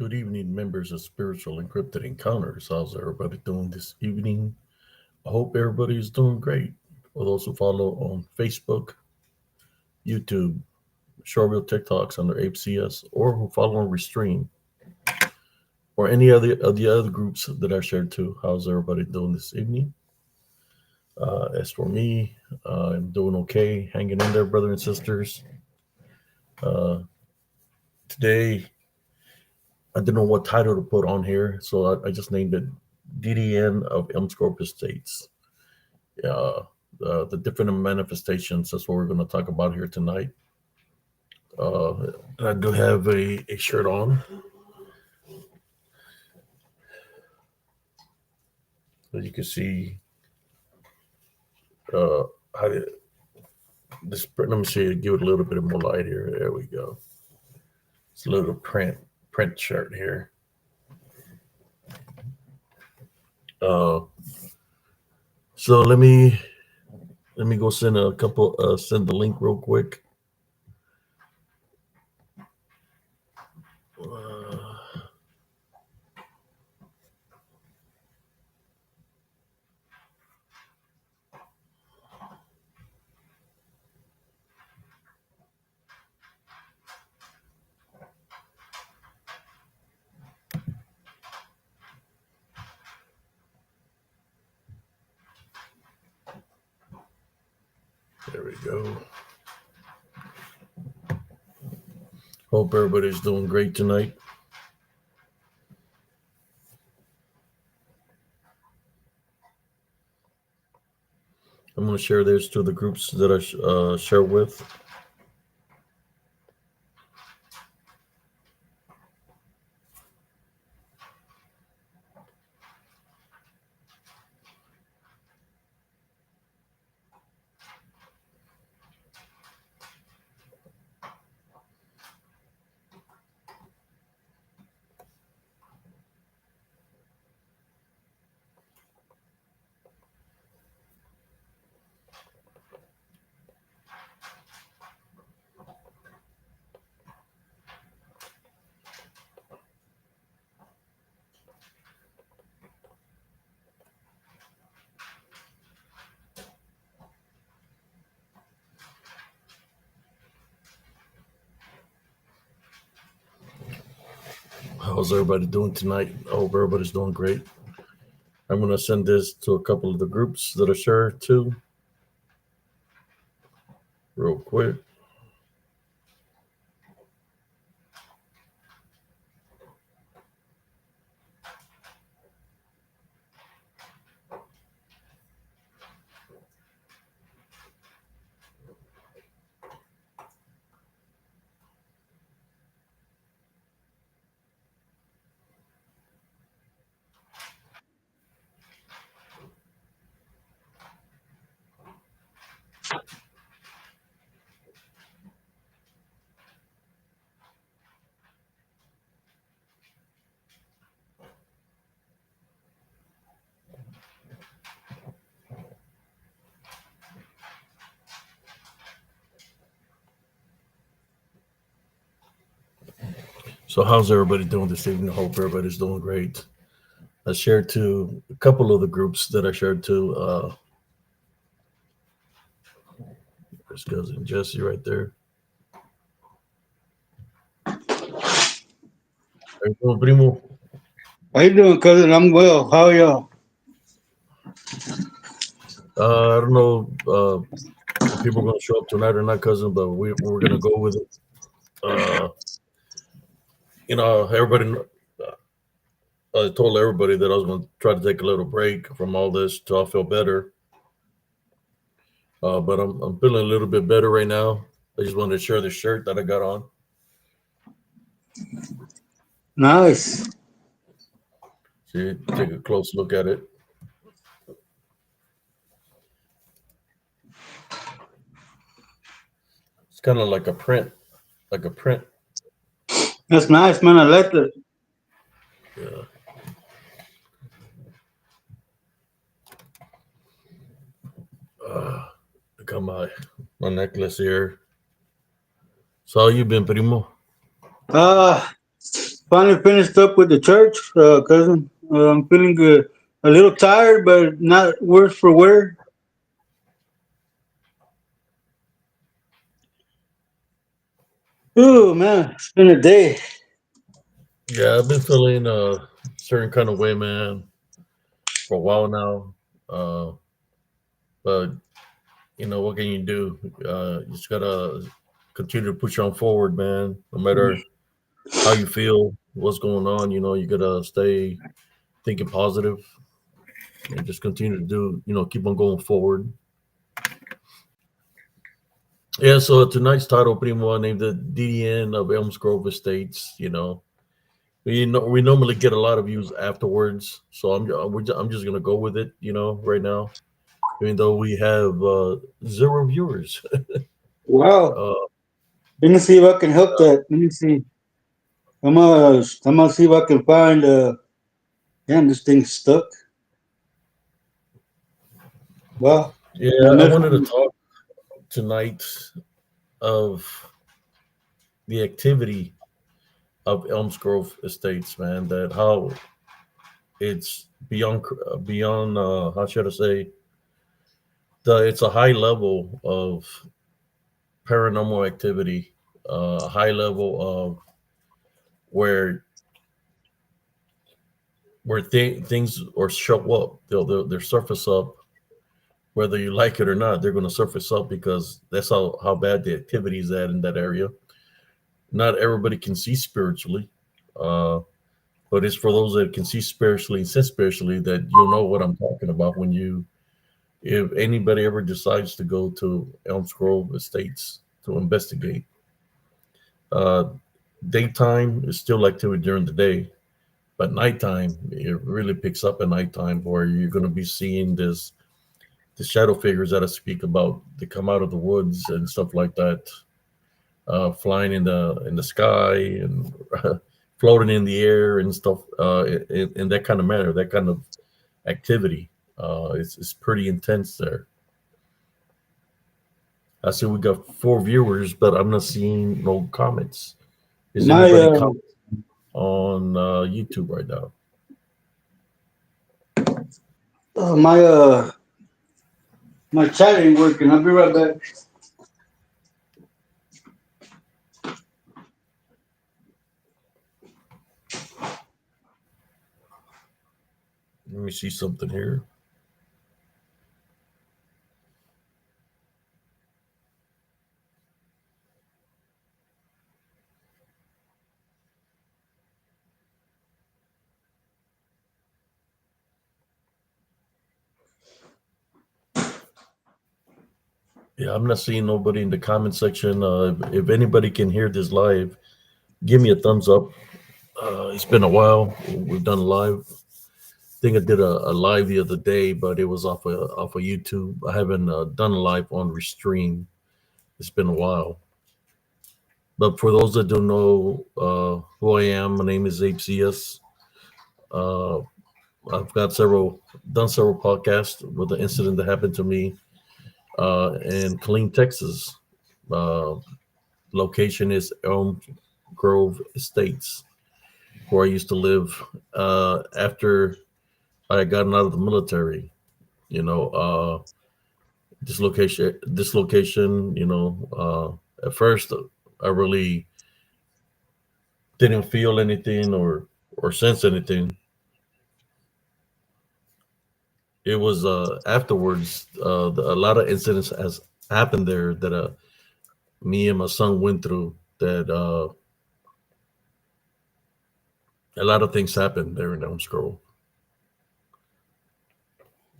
Good evening, members of Spiritual Encrypted Encounters. How's everybody doing this evening? I hope everybody is doing great. For those who follow on Facebook, YouTube, Shortville TikToks under ApeCS, or who follow on Restream, or any other of the other groups that I shared too. How's everybody doing this evening? As for me, I'm doing okay, hanging in there, brothers and sisters. Uh, Today, I didn't know what title to put on here, so I just named it DDN of Elms States. The different manifestations. That's what we're going to talk about here tonight. I do have a shirt on. As you can see, how did this? Let me see. Give it a little bit more light here. There we go. It's a little print shirt here. So let me go send a couple. Send the link real quick. There we go. Hope everybody's doing great tonight. I'm going to share this to the groups that I share with. How's everybody doing tonight? I hope everybody's doing great. I'm going to send this to a couple of the groups that I share to real quick. So how's everybody doing this evening? I hope everybody's doing great. I shared to a couple of the groups that I shared to. There's cousin Jesse right there. How you doing, primo? How you doing, cousin? I'm well. How are y'all? I don't know if people are going to show up tonight or not, cousin, but we're going to go with it. Everybody. I told everybody that I was going to try to take a little break from all this till I feel better. But I'm feeling a little bit better right now. I just wanted to share the shirt that I got on. Nice. See, take a close look at it. It's kind of like a print. That's nice, man. I like it. Yeah. I got my necklace here. So how you been, primo? Uh, Finally finished up with the church, cousin. I'm feeling good. A little tired, but not worse for wear. Oh man, it's been a day. Yeah, I've been feeling a certain kind of way, man, for a while now. But what can you do? You just gotta continue to push on forward, man. No matter how you feel, what's going on, you gotta stay thinking positive and just continue to keep on going forward. Yeah, so tonight's title pretty much named the DDN of Elms Grove Estates. We normally get a lot of views afterwards, so I'm just gonna go with it. Right now, even though we have zero viewers. Wow. uh, Let me see if I can help that. Let me see. I'm gonna see if I can find. Damn, this thing's stuck. Well, my yeah, I wanted to message. talk tonight of the activity of Elms Grove Estates, man. That how it's beyond how should I say, it's a high level of paranormal activity, a high level of where things or show up, they'll surface up whether you like it or not. They're going to surface up because that's how bad the activity is at in that area. Not everybody can see spiritually, uh, but it's for those that can see spiritually and sense spiritually that you'll know what I'm talking about when you if anybody ever decides to go to Elms Grove Estates to investigate. Uh, Daytime is still activity during the day, but nighttime it really picks up at nighttime where you're going to be seeing the shadow figures that I speak about. They come out of the woods and stuff like that, flying in the sky and floating in the air and stuff. In that kind of manner, that kind of activity. It's pretty intense there. I see we got four viewers, but I'm not seeing no comments. Is My anybody comment on YouTube right now? uh, my uh my chat ain't working. I'll be right back. Let me see something here. Yeah, I'm not seeing nobody in the comment section. If anybody can hear this live, give me a thumbs up. It's been a while. We've done live. I think I did a live the other day, but it was off of YouTube. I haven't done a live on Restream. It's been a while. But for those that don't know who I am, my name is Abe CS. Uh, I've got done several podcasts with the incident that happened to me in Killeen, Texas. Uh, Location is Elm Grove Estates, where I used to live after I had gotten out of the military. You know, this location. At first I really didn't feel anything or sense anything. It was afterwards. A lot of incidents has happened there that me and my son went through. That a lot of things happened there in Elm Grove.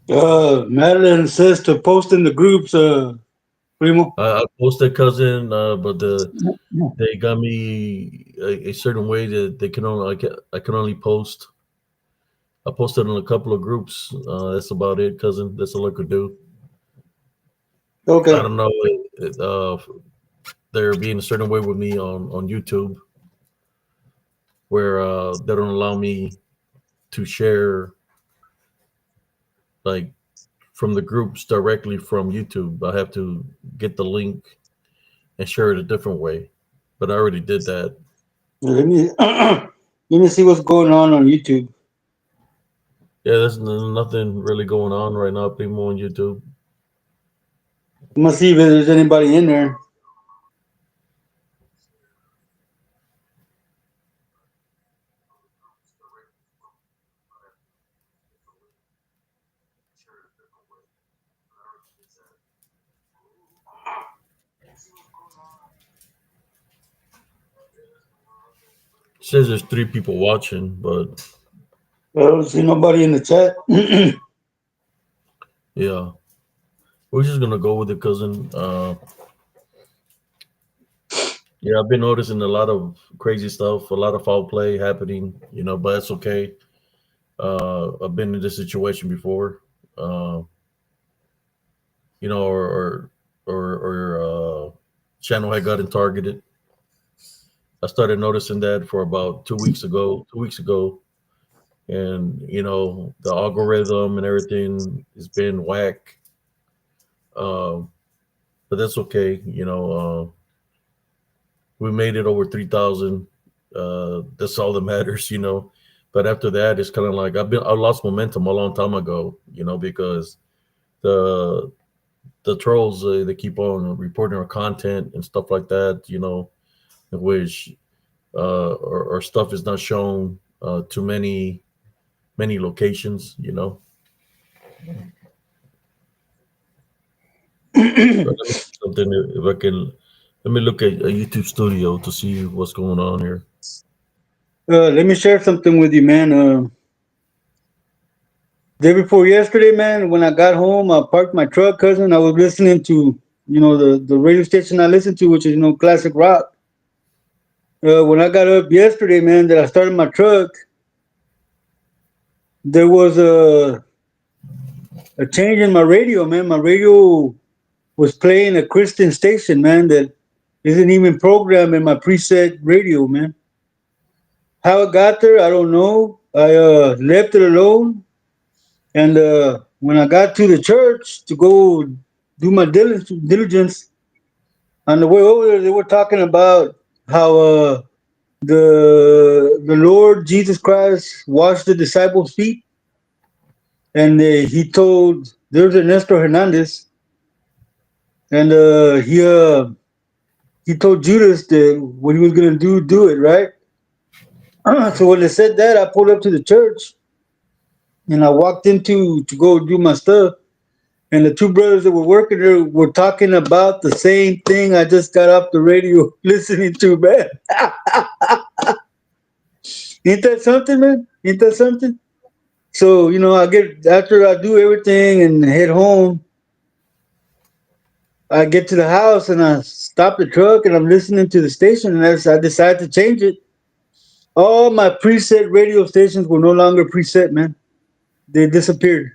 Madeline says to post in the groups, Primo. I posted cousin, but they got me a certain way that they can only I can only post. I posted in a couple of groups. That's about it, cousin. That's all I could do. I Okay. don't know. They're being a certain way with me on YouTube, where they don't allow me to share like from the groups directly from YouTube. I have to get the link and share it a different way. But I already did that. Let me Let me see what's going on YouTube. Yeah, there's nothing really going on right now. People on YouTube. I'm gonna see if there's anybody in there. It says there's three people watching, but I don't see nobody in the chat. yeah, we're just gonna go with it, cousin. Yeah, I've been noticing a lot of crazy stuff, a lot of foul play happening. But that's okay. I've been in this situation before. Uh, or channel had gotten targeted. I started noticing that for about 2 weeks ago. 2 weeks ago, and the algorithm and everything has been whack. Um, but that's okay. We made it over 3,000. That's all that matters. But after that, it's kind of like I lost momentum a long time ago. Because the the trolls, they keep on reporting our content and stuff like that. In which our stuff is not shown to many locations. But let me see something if I can. Let me look at a YouTube studio to see what's going on here. Let me share something with you, man. Day before yesterday, man, when I got home, I parked my truck, cousin. I was listening to, the radio station I listen to, which is, classic rock. When I got up yesterday, man, that I started my truck, there was a change in my radio, man. My radio was playing a Christian station, man, that isn't even programmed in my preset radio, man. How it got there, I don't know. I left it alone. And when I got to the church to go do my diligence, on the way over there, they were talking about how the Lord Jesus Christ washed the disciples' feet, and he told there's Ernesto Hernandez, and he told Judas that what he was gonna do it right. So when they said that, I pulled up to the church and I walked into to go do my stuff. And the two brothers that were working there were talking about the same thing I just got off the radio listening to, man. Ain't that something, man? Ain't that something? So, I get after I do everything and head home, I get to the house and I stop the truck and I'm listening to the station and I decide to change it. All my preset radio stations were no longer preset, man. They disappeared.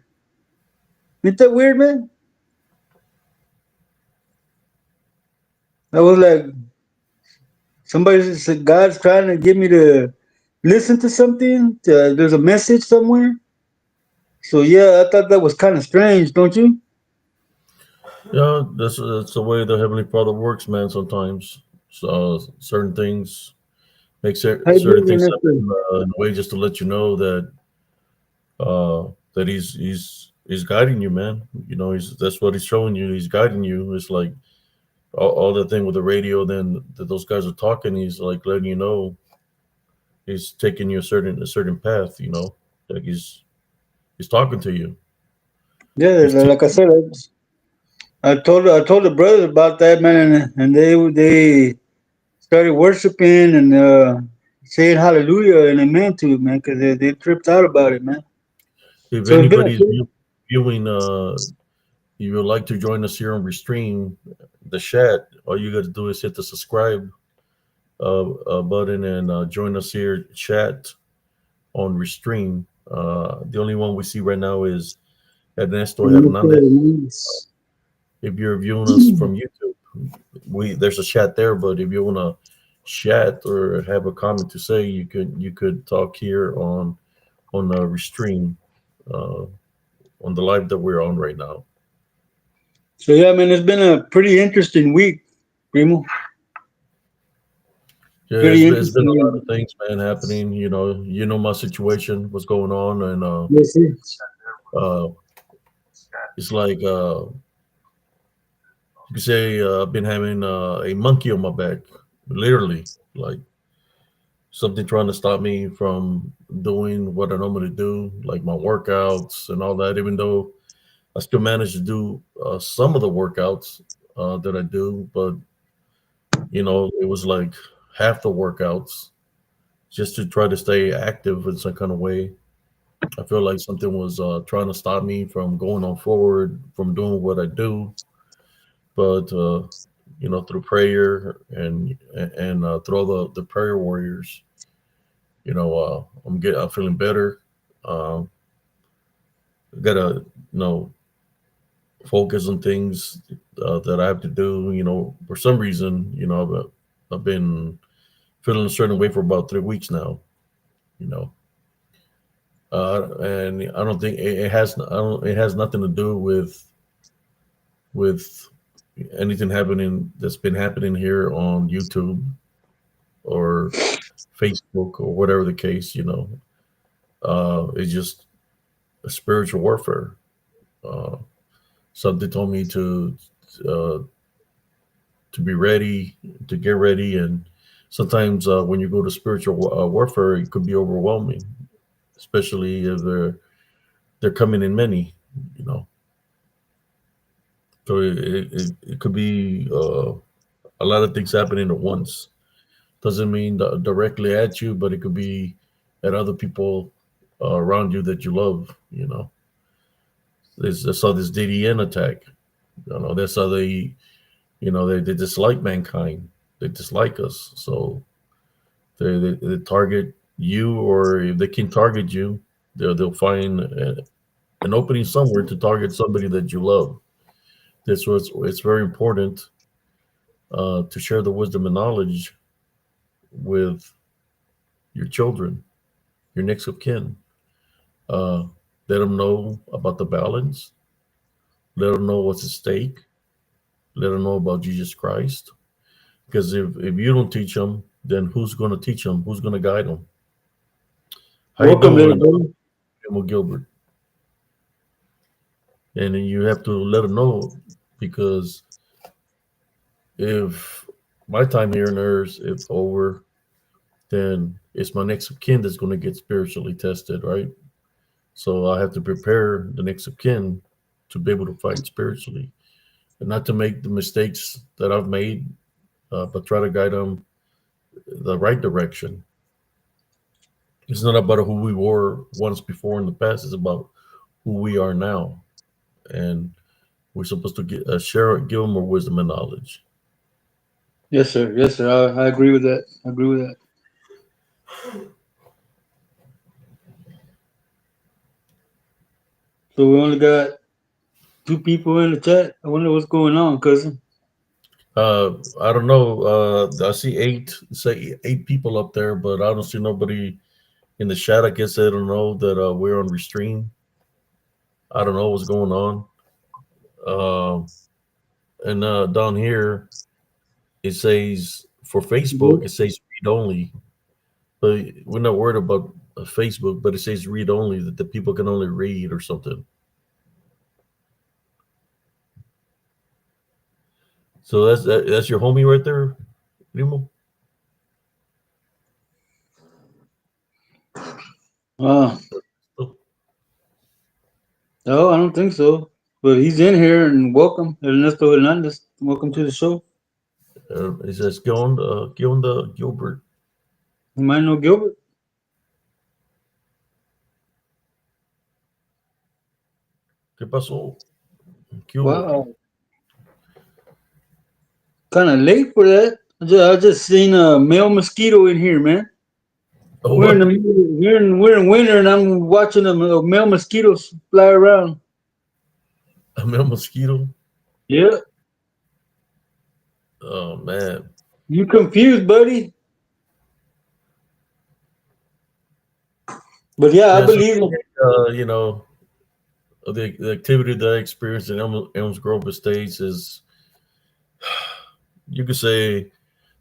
Ain't that weird, man? I was like, somebody said God's trying to get me to listen to something. There's a message somewhere. So yeah, I thought that was kind of strange, don't you? Yeah, that's the way the Heavenly Father works, man. Sometimes, so certain things How you certain doing, things Ernesto? happen in a way just to let you know that he's guiding you, man. He's that's what he's showing you. He's guiding you. It's like all the thing with the radio. Then that those guys are talking. He's like letting you know he's taking you a certain path. Like he's talking to you. Yeah, He's like I teaching. said, I told the brothers about that, man, and they started worshiping and saying hallelujah and amen to it, man, because they tripped out about it, man. If So it's been anybody's a viewing, you would like to join us here on Restream the chat, all you got to do is hit the subscribe button and join us here chat on Restream. The only one we see right now is Ernesto Hernandez. If you're viewing us from YouTube, we there's a chat there. But if you want to chat or have a comment to say, you could talk here on Restream uh, on the live that we're on right now. Yeah, man, it's been a pretty interesting week, Primo. Yeah, Very it's been a lot of interesting. things, man, happening. You know my situation, what's going on, and Yes, sir. uh, it's like you could say I've been having a monkey on my back, literally, like something trying to stop me from doing what I normally do, like my workouts and all that. Even though I still manage to do some of the workouts that I do, but it was like half the workouts just to try to stay active in some kind of way. I feel like something was trying to stop me from going on forward, from doing what I do. But through prayer and through all the prayer warriors, I'm feeling better. Um, gotta focus on things that I have to do. For some reason, I've been feeling a certain way for about 3 weeks now. You know, and I don't think it has. I don't. It has nothing to do with anything happening that's been happening here on YouTube or Facebook or whatever the case. It's just a spiritual warfare. Uh, Something told me uh, to be ready, to get ready, and sometimes when you go to spiritual warfare, it could be overwhelming, especially if they're coming in many. You know, so it could be a lot of things happening at once. Doesn't mean directly at you, but it could be at other people around you that you love. That's how this DDN attack. That's how they dislike mankind. They dislike us. So they target you, or if they can target you, they'll find an opening somewhere to target somebody that you love. This was It's very important to share the wisdom and knowledge with your children, your next of kin. Uh, Let them know about the balance. Let them know what's at stake. Let them know about Jesus Christ. Because if you don't teach them, then who's going to teach them? Who's going to guide them? How you Welcome, little doing, brother. Emil Gilbert? And then you have to let them know, because if my time here on earth is over, then it's my next of kin that's going to get spiritually tested, right? So I have to prepare the next of kin to be able to fight spiritually, and not to make the mistakes that I've made, but try to guide them the right direction. It's not about who we were once before in the past. It's about who we are now, and we're supposed to give them more wisdom and knowledge. Yes, sir. Yes, sir. I agree with that. I agree with that. So we only got two people in the chat. I wonder what's going on, cousin. I don't know. I see eight people up there, but I don't see nobody in the chat. I guess they don't know that we're on restream. I don't know what's going on. And down here, it says for Facebook, it says read only. But we're not worried about Facebook, but it says read only, that the people can only read or something. So that's your homie right there, Primo. Uh, Oh, no, I don't think so. But he's in here and welcome, Ernesto Hernandez. Welcome to the show. it says ¿Qué onda, Gilbert? You might know Gilbert. ¿Qué pasó? ¿Qué hubo? Wow, kind of late for that. I just seen a male mosquito in here, man. Oh, We're in the what? we're in winter, and I'm watching the male mosquitoes fly around. A male mosquito? Yeah, Oh man. you confused, buddy. But yeah, I Yeah. So believe it. the activity that I experienced in Elms Grove Estates is, you could say,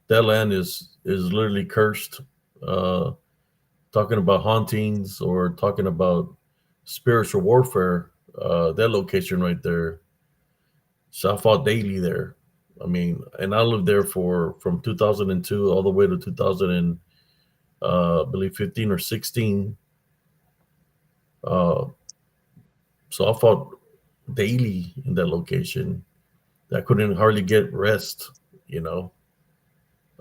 that land is literally cursed. Uh, Talking about hauntings or talking about spiritual warfare, that location right there. So I fought daily there. I mean, and I lived there for from 2002 all the way to 2000 and I believe 15 or 16. Uh, so I fought daily in that location. I couldn't hardly get rest. You know,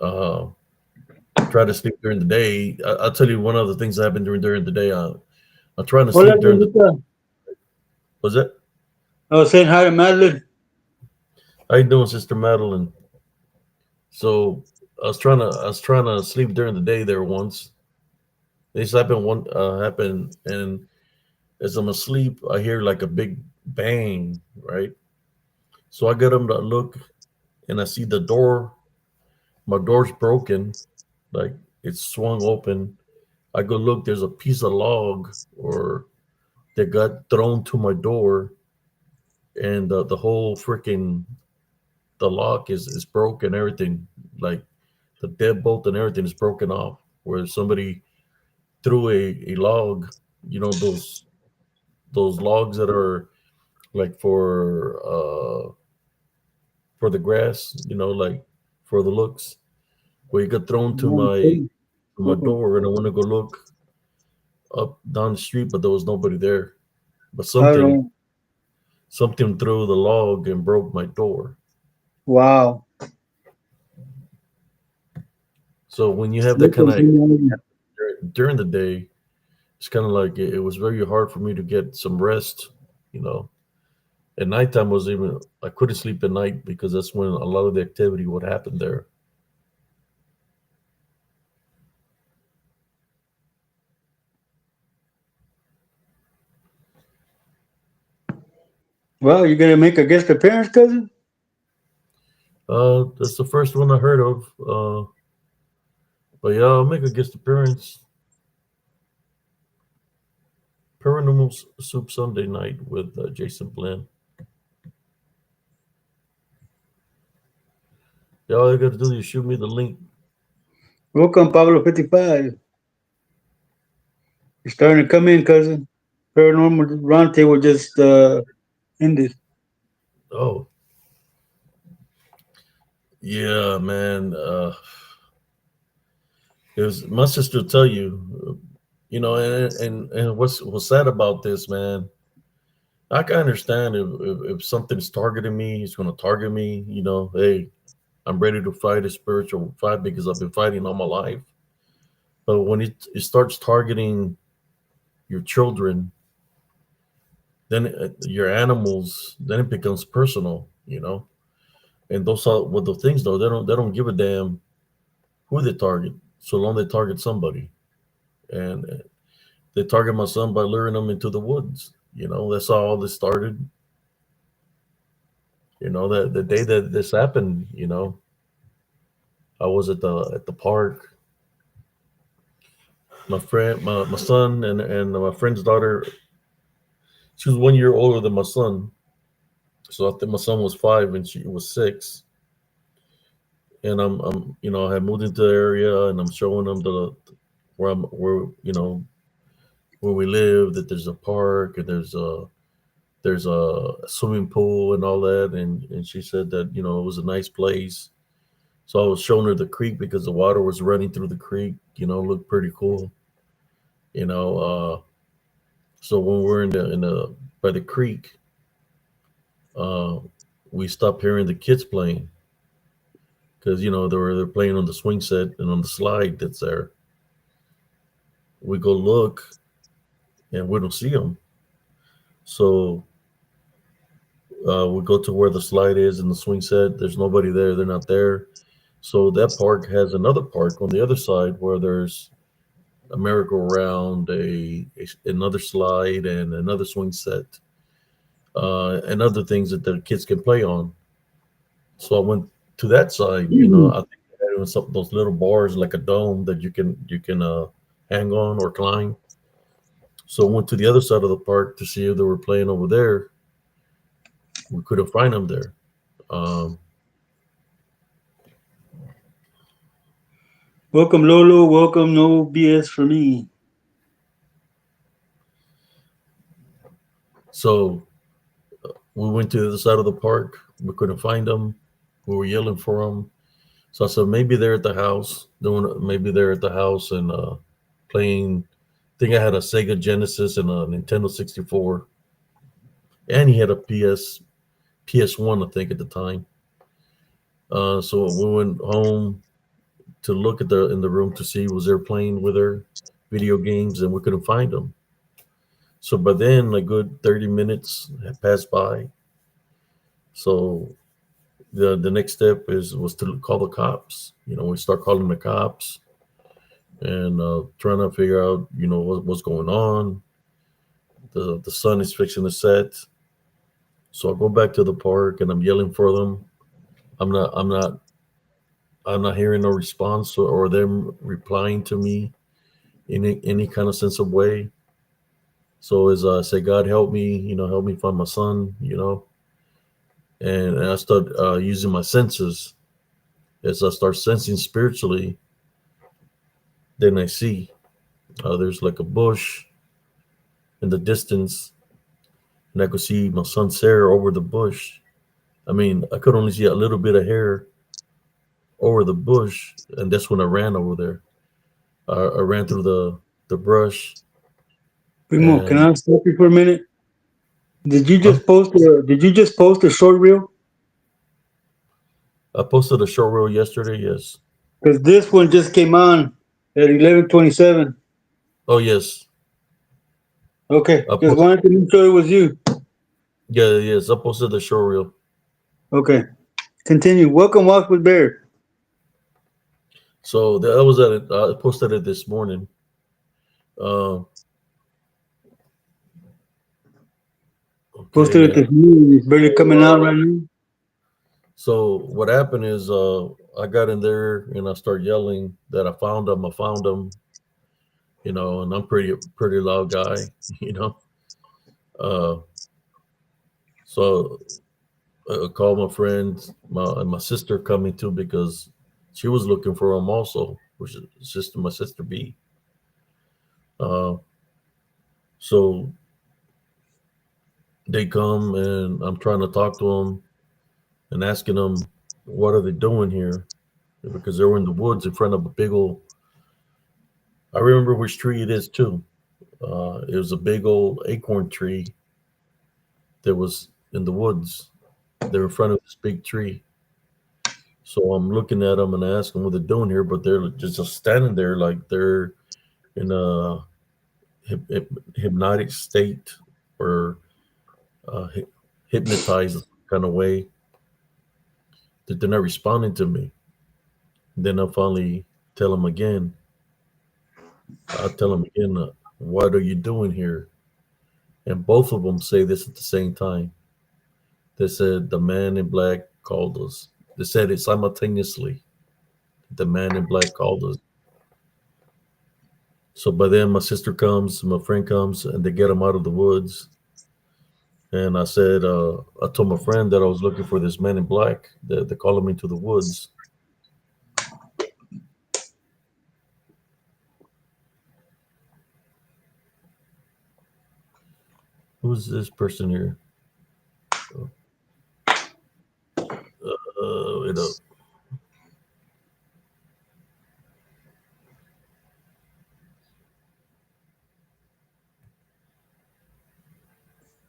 uh, try to sleep during the day. I'll tell you one of the things that happened during the day. I'm trying to Hola, sleep during the. Rosita. Was it? I was saying hi to Madeline. How you doing, Sister Madeline? So I was trying to sleep during the day there once. This happened, and as I'm asleep, I hear like a big bang, right? So I get up to look, and I see the door. My door's broken, like it's swung open. I go look. There's a piece of log or that got thrown to my door, and the whole freaking the lock is broken. Everything like the deadbolt and everything is broken off. Where somebody threw a log, you know those logs that are like for the grass, like for the looks, where it got thrown to No, my sí. to my Uh-uh. door, and I went to go look up down the street, but there was nobody there. But I don't something know. something threw the log and broke my door. Wow. So when you have that No kind of continuity. during the day, it's kind of like it was very hard for me to get some rest. You know, at nighttime was even I couldn't sleep at night because that's when a lot of the activity would happen there. Well, you gonna make a guest appearance, cousin? That's the first one I heard of. But yeah, I'll make a guest appearance. Paranormal Soup Sunday night with Jason Blinn. Yeah, all you got to do is shoot me the link. Welcome, Pablo 55. You're starting to come in, cousin. Paranormal Roundtable just ended. Oh, yeah, man. It was my sister will tell you, and what's sad about this, man. I can understand if something's targeting me, it's going to target me. Hey, I'm ready to fight a spiritual fight because I've been fighting all my life. But when it starts targeting your children, then your animals, then it becomes personal. And those are what the things though. They don't give a damn who they target, so long they target somebody. And they target my son by luring him into the woods. That's how all this started. That the day that this happened, I was at the park. My friend, my son, and my friend's daughter. She was 1 year older than my son, so I think my son was 5 and she was 6. And I had moved into the area, and I'm showing them where we live. That there's a park and there's a swimming pool and all that. And she said that it was a nice place. So I was showing her the creek because the water was running through the creek. Looked pretty cool. You know, so when we're in the by the creek, uh, we stopped hearing the kids playing because they're playing on the swing set and on the slide that's there. We go look and we don't see them. So we go to where the slide is and the swing set. There's nobody there. They're not there. So that park has another park on the other side where there's a merry-go-round, another slide, and another swing set, and other things that the kids can play on. So I went to that side. I think they had some those little bars like a dome that you can hang on or climb. So I went to the other side of the park to see if they were playing over there. We couldn't find them there. Um, Welcome, Lolo. Welcome, no BS for me. So we went to the other side of the park. We couldn't find them. We were yelling for them. So I said maybe they're at the house doing. Maybe they're at the house and playing. I think I had a Sega Genesis and a Nintendo 64, and he had a PS1, I think, at the time. So we went home to look at the in the room to see was there playing with her video games, and we couldn't find them. So by then, a good 30 minutes had passed by. So the next step was to call the cops. We start calling the cops and trying to figure out what's going on. The sun is fixing to set, so I go back to the park and I'm yelling for them. I'm not I'm not I'm not hearing no response or them replying to me in any kind of sense of way. So as I say, God help me, help me find my son, and I start using my senses. As I start sensing spiritually, then I see there's like a bush in the distance, and I could see my son's hair over the bush. I mean, I could only see a little bit of hair over the bush, and that's when I ran over there. I ran through the brush, Primo, can and I stop you for a minute? huh? Did you just post a short reel? I posted a short reel yesterday. Yes. Because this one just came on at 11:27. Oh yes. Okay, I just posted. wanted to make sure it was you. Yeah, yes. I posted the short reel. Okay, continue. Welcome, Walk with Bear. So that was at it. I posted it this morning. Uh, Posted okay. it this morning. It's barely coming out right now. So what happened is I got in there and I started yelling that I found them. I found them. And I'm pretty loud guy. You know. Uh, so I called my friends, my sister coming too because she was looking for them also, which is my sister B. Uh, so they come and I'm trying to talk to them and asking them what are they doing here because they were in the woods in front of a big old. I remember which tree it is too. It was a big old acorn tree that was in the woods. They're in front of this big tree. So I'm looking at them and I ask them what they're doing here, but they're just standing there like they're in a hypnotic state or hypnotized kind of way that they're not responding to me. Then I finally tell them again. I tell them again, what are you doing here? And both of them say this at the same time. They said the man in black called us. They said it simultaneously. The man in black called us. So by then, my sister comes, my friend comes, and they get him out of the woods. And I told my friend that I was looking for this man in black. They called him into the woods. Who's this person here? Wait up.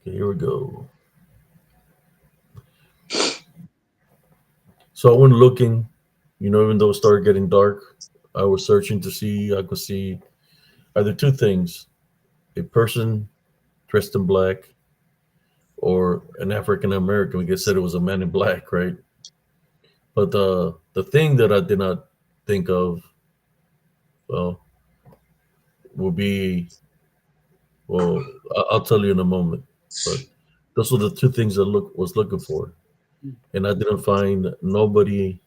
Okay, here we go. So I went looking, even though it started getting dark, I was searching to see, I could see either two things: a person dressed in black or an African American. We could said it was a man in black, right? But the thing that I did not think of, well, would be, well, I'll tell you in a moment. But those were the two things I was looking for, and I didn't find nobody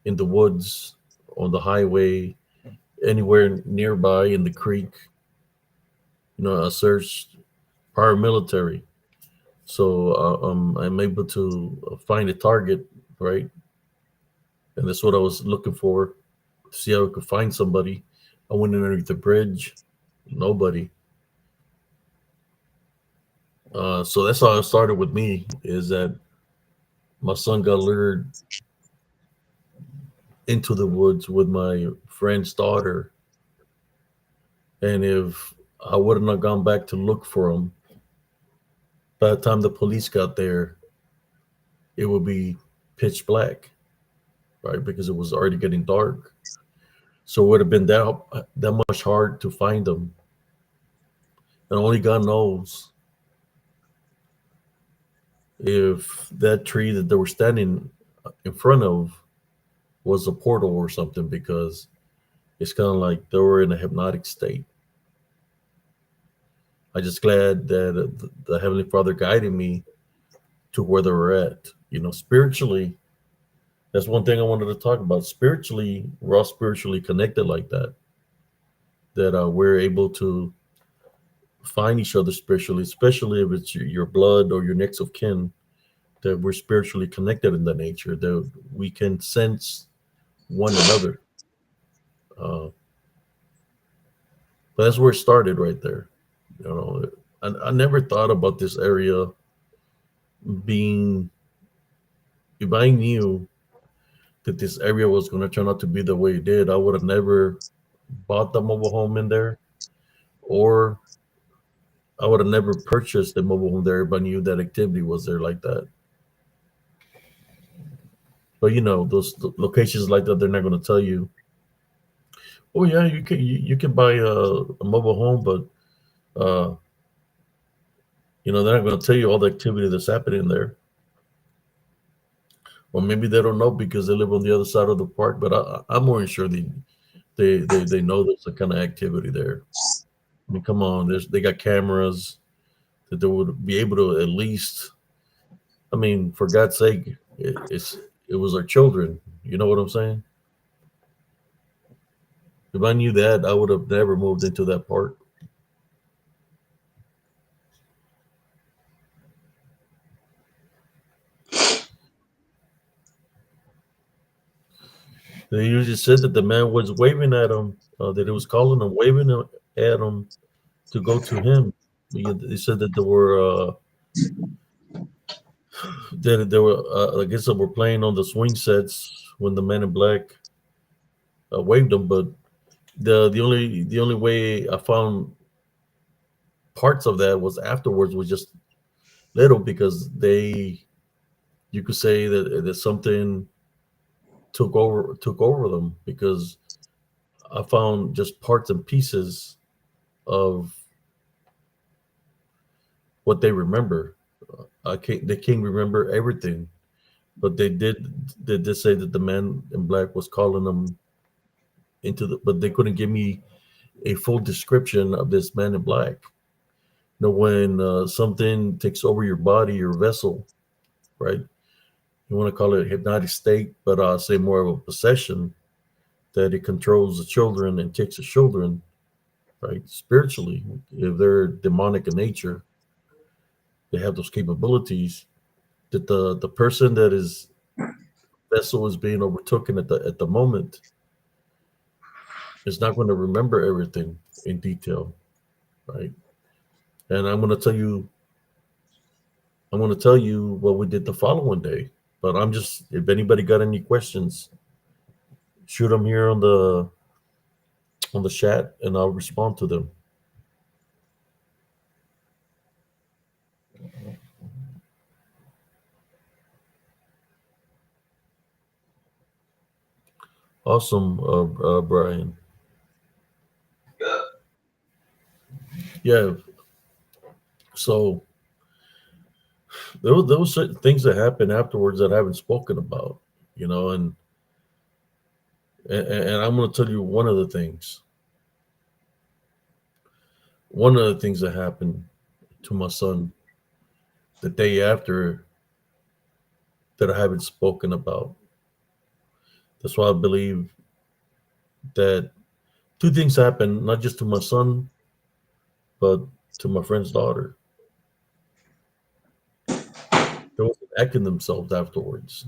in the woods, on the highway, anywhere nearby in the creek. I searched paramilitary, so I'm able to find a target, right? And that's what I was looking for. to see how I could find somebody. I went underneath the bridge, nobody. So that's how it started with me. Is that my son got lured into the woods with my friend's daughter, and if I would have not gone back to look for him, by the time the police got there, it would be pitch black, right? Because it was already getting dark. So it would have been that much hard to find them, and only God knows if that tree that they were standing in front of was a portal or something, because it's kind of like they were in a hypnotic state. I just glad that the Heavenly Father guided me to where they were at. Spiritually, that's one thing I wanted to talk about. Spiritually, we're all spiritually connected like that. That we're able to find each other spiritually, especially if it's your blood or your next of kin. That we're spiritually connected in that nature. That we can sense one another. Uh, but that's where it started, right there. You know, I never thought about this area being. If I knew that this area was going to turn out to be the way it did, I would have never bought the mobile home in there, or I would have never purchased the mobile home there if I knew that activity was there like that. But those locations like that, they're not going to tell you, oh yeah, you can buy a mobile home, but uh, they're not going to tell you all the activity that's happening there. Or maybe they don't know because they live on the other side of the park. But I'm more than sure they know there's a kind of activity there. I mean, come on, they got cameras that they would be able to at least. I mean, for God's sake, it was our children. You know what I'm saying? If I knew that, I would have never moved into that park. They usually said that the man was waving at him, that he was calling him, waving at him to go to him. They said that I guess they were playing on the swing sets when the man in black waved them. But the only way I found parts of that was afterwards, was just little, because you could say that something took over them, because I found just parts and pieces of what they remember. They can't remember everything, but they did say that the man in black was calling them but they couldn't give me a full description of this man in black. When something takes over your body, your vessel, right? You want to call it a hypnotic state, but I say more of a possession, that it controls the children and takes the children, right? Spiritually, if they're demonic in nature, they have those capabilities. That the person that is vessel is being overtaken at the moment is not going to remember everything in detail, right? And I'm going to tell you what we did the following day. But if anybody got any questions, shoot them here on the chat, and I'll respond to them. Awesome, Brian. Yeah. So there was certain things that happened afterwards that I haven't spoken about, and I'm going to tell you one of the things. One of the things that happened to my son the day after, that I haven't spoken about. That's why I believe that two things happened, not just to my son, but to my friend's daughter. They wasn't acting themselves afterwards.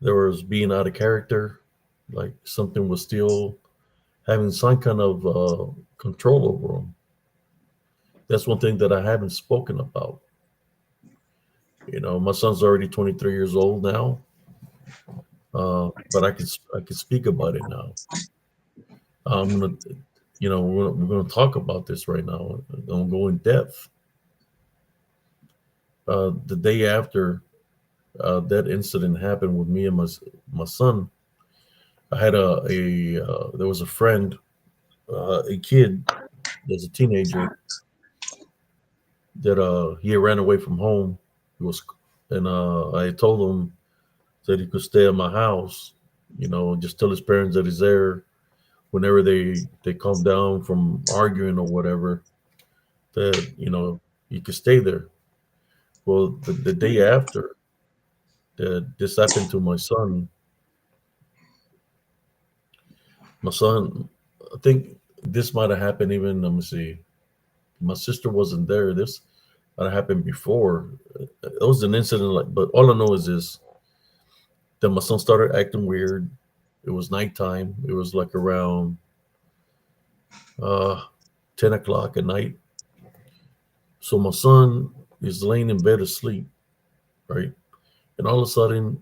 There was being out of character. like something was still having some kind of control over him. That's one thing that I haven't spoken about. My son's already 23 years old now, but I can speak about it now. I'm gonna, we're gonna talk about this right now. I'm gonna go in depth. The day after that incident happened with me and my son, I had there was a friend, a kid, as a teenager that he ran away from home. He was, and I told him that he could stay at my house. Just tell his parents that he's there whenever they come down from arguing or whatever. That he could stay there. Well, the day after that this happened to my son, I think this might have happened even. Let me see. My sister wasn't there. This might have happened before. It was an incident, like, but all I know is this: that my son started acting weird. It was nighttime. It was like around uh, 10 o'clock at night. So my son is laying in bed asleep, right? And all of a sudden,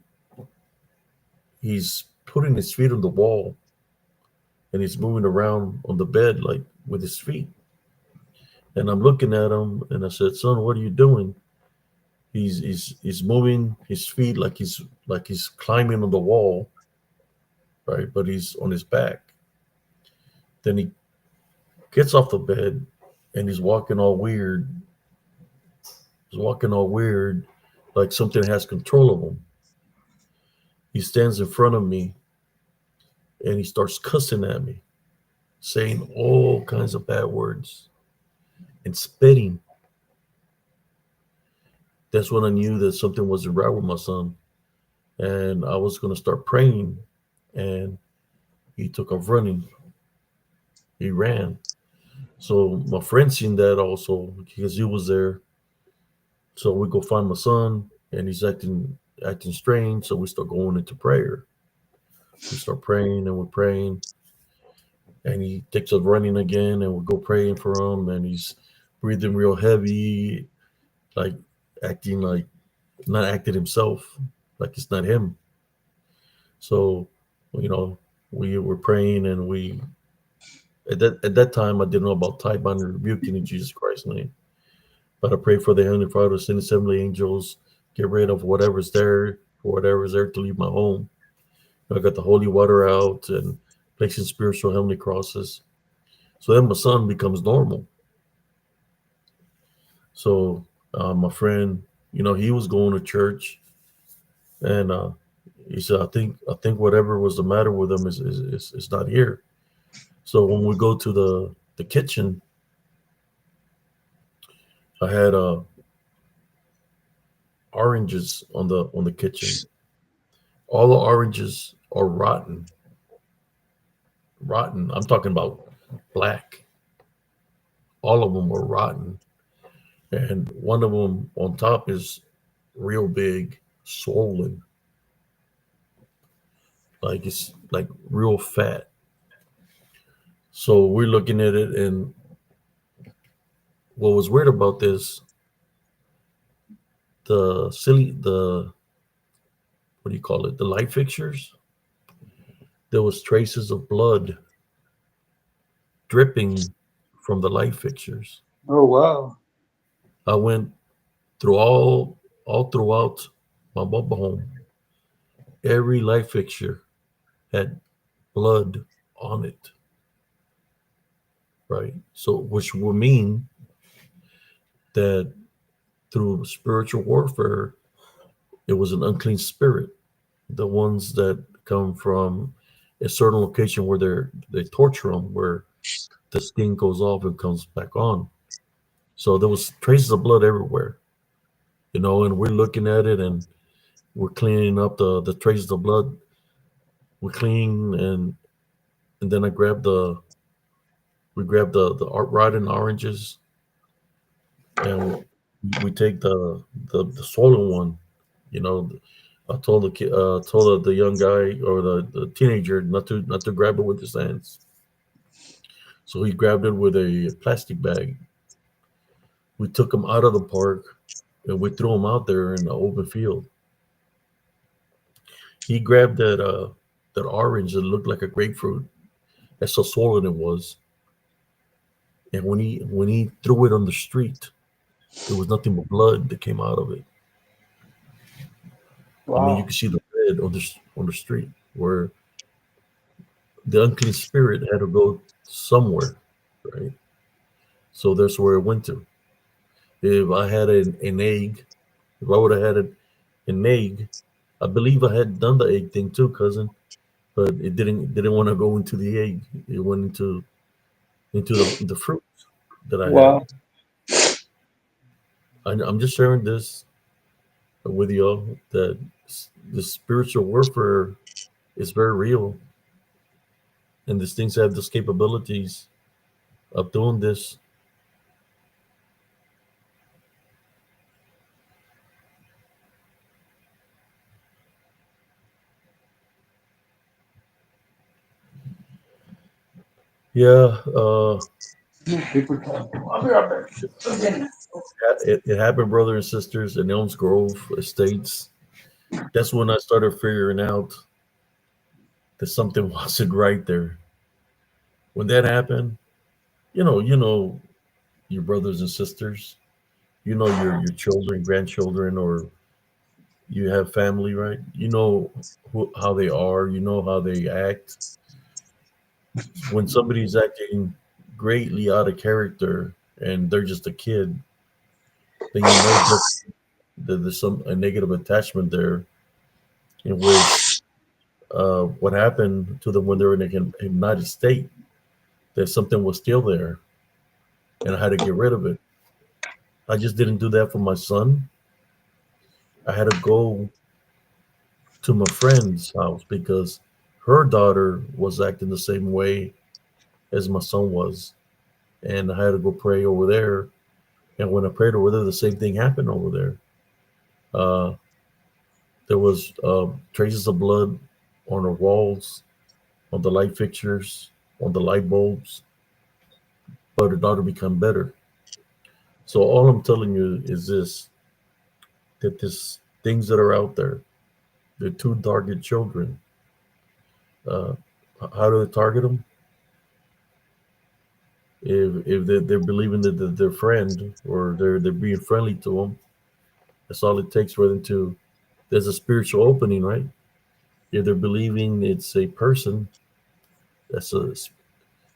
he's putting his feet on the wall and he's moving around on the bed like with his feet. And I'm looking at him and I said, "Son, what are you doing?" He's moving his feet like he's climbing on the wall, right? But he's on his back. Then he gets off the bed and he's walking all weird. He's walking all weird, like something has control of him. He stands in front of me and he starts cussing at me, saying all kinds of bad words and spitting. That's when I knew that something wasn't right with my son. And I was going to start praying. And he took off running. He ran. So my friend seen that also because he was there. So we go find my son and he's acting strange. So we start going into prayer. We start praying and we're praying. And he takes off running again and we go praying for him. And he's breathing real heavy, like acting like not acting himself, like it's not him. So, you know, we were praying and we at that time I didn't know about tie binding and rebuking in Jesus Christ's name. But I pray for the Heavenly Father, send assembly angels, get rid of whatever's there, or whatever's there to leave my home. I got the holy water out and placing spiritual heavenly crosses. So then my son becomes normal. So my friend, he was going to church, and he said, "I think whatever was the matter with him is not here." So when we go to the kitchen, I had oranges on the kitchen. All the oranges are rotten, rotten. I'm talking about black. All of them were rotten, and one of them on top is real big, swollen, like it's like real fat. So we're looking at it, and what was weird about this, the what do you call it, the light fixtures, there was traces of blood dripping from the light fixtures. Oh wow. I went through all throughout my mobile home. Every light fixture had blood on it, right? So which would mean that through spiritual warfare, it was an unclean spirit. The ones that come from a certain location where they torture them, where the skin goes off and comes back on. So there was traces of blood everywhere, and we're looking at it and we're cleaning up the traces of blood. We clean and then we grab the rotten oranges and we take the swollen one, you know, I told the kid, told the young guy or the teenager not to grab it with his hands. So he grabbed it with a plastic bag. We took him out of the park and we threw him out there in the open field. He grabbed that orange that looked like a grapefruit. That's how swollen it was. And when he threw it on the street, there was nothing but blood that came out of it. I mean, you Wow. could see the red on the street where the unclean spirit had to go somewhere, right? So that's where it went to. If I had an egg, if I would have had an egg, I believe I had done the egg thing too, cousin, but it didn't want to go into the egg. It went into the fruit that I had. Wow. I'm just sharing this with y'all that the spiritual warfare is very real, and these things have those capabilities of doing this. Yeah, Paper towel. I'll be right back. it happened, brother and sisters, in Elms Grove Estates. That's when I started figuring out that something wasn't right there. When that happened, you know your brothers and sisters, you know your children, grandchildren, or you have family, right? You know how they are, you know how they act. When somebody's acting greatly out of character and they're just a kid, then you know that there's some a negative attachment there, in which what happened to them when they were in a hypnotic state, that something was still there, and I had to get rid of it. I just didn't do that for my son. I had to go to my friend's house because her daughter was acting the same way as my son was, and I had to go pray over there. And when I prayed over there, the same thing happened over there. Uh, there was traces of blood on the walls, on the light fixtures, on the light bulbs, but her daughter become better. So all I'm telling you is this: that these things that are out there, they're two target children. Uh, how do they target them? If they're believing that they're their friend, or they're being friendly to them, that's all it takes for them to. There's a spiritual opening, right? If they're believing it's a person, that's a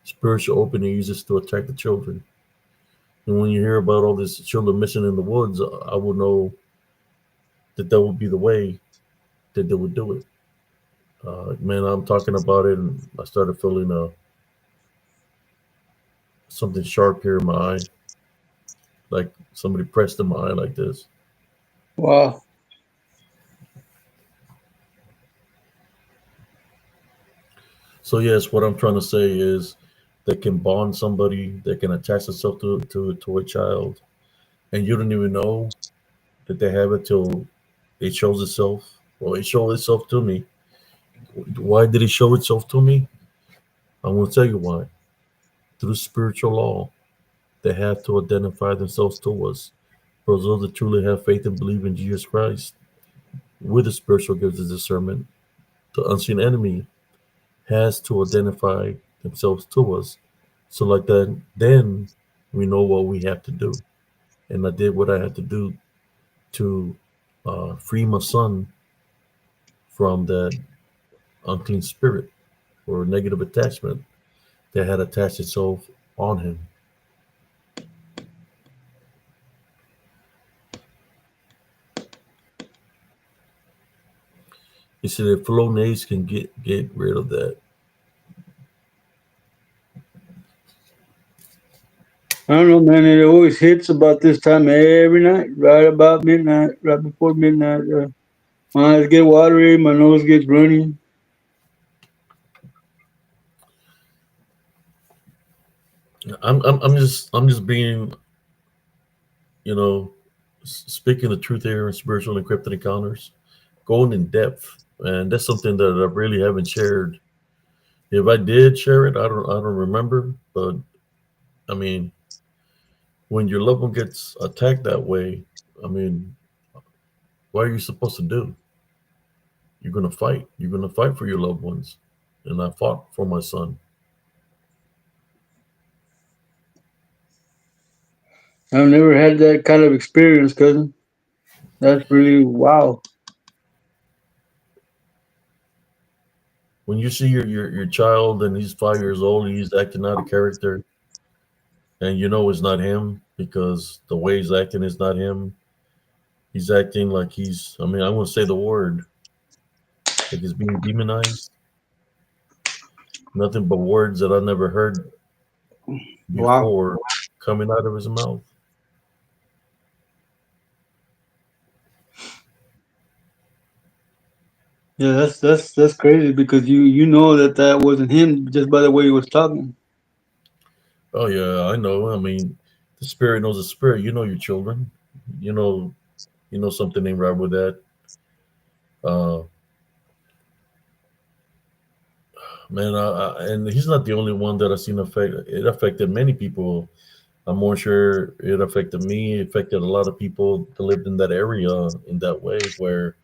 spiritual opening uses to attack the children. And when you hear about all these children missing in the woods, I would know that that would be the way that they would do it. Man, I'm talking about it, and I started feeling something sharp here in my eye, like somebody pressed in my eye like this. Wow. So yes, what I'm trying to say is that can bond somebody, that can attach itself to a child, and you don't even know that they have it till it shows itself. Well, it showed itself to me. Why did it show itself to me? I'm going to tell you why. Through spiritual law, they have to identify themselves to us. For those that truly have faith and believe in Jesus Christ, with the spiritual gifts of discernment, the unseen enemy has to identify themselves to us. So, like that, then we know what we have to do. And I did what I had to do to free my son from that unclean spirit or negative attachment that had attached itself on him. He said if Flonase can get rid of that. I don't know, man. It always hits about this time every night, right about midnight, right before midnight. My eyes get watery, my nose gets runny. I'm just being, you know, speaking the truth here in spiritual encrypted encounters. going in depth, and that's something that I really haven't shared. If I did share it, I don't remember. But I mean, when your loved one gets attacked that way, I mean, what are you supposed to do? You're gonna fight. You're gonna fight for your loved ones, and I fought for my son. I've never had that kind of experience, cousin. That's really wow. When you see your child and he's 5 years old and he's acting out of character, and you know it's not him because the way he's acting is not him. He's acting like he's. I mean, I won't say the word, like he's being demonized. Nothing but words that I never heard Wow. before coming out of his mouth. Yeah, that's crazy because you know that that wasn't him just by the way he was talking. Oh yeah, I know. I mean, the spirit knows the spirit. You know your children. You know, you know something ain't right with that. Uh, man, and he's not the only one that I've seen affect. It affected many people. I'm more sure it affected me. It affected a lot of people that lived in that area in that way. Where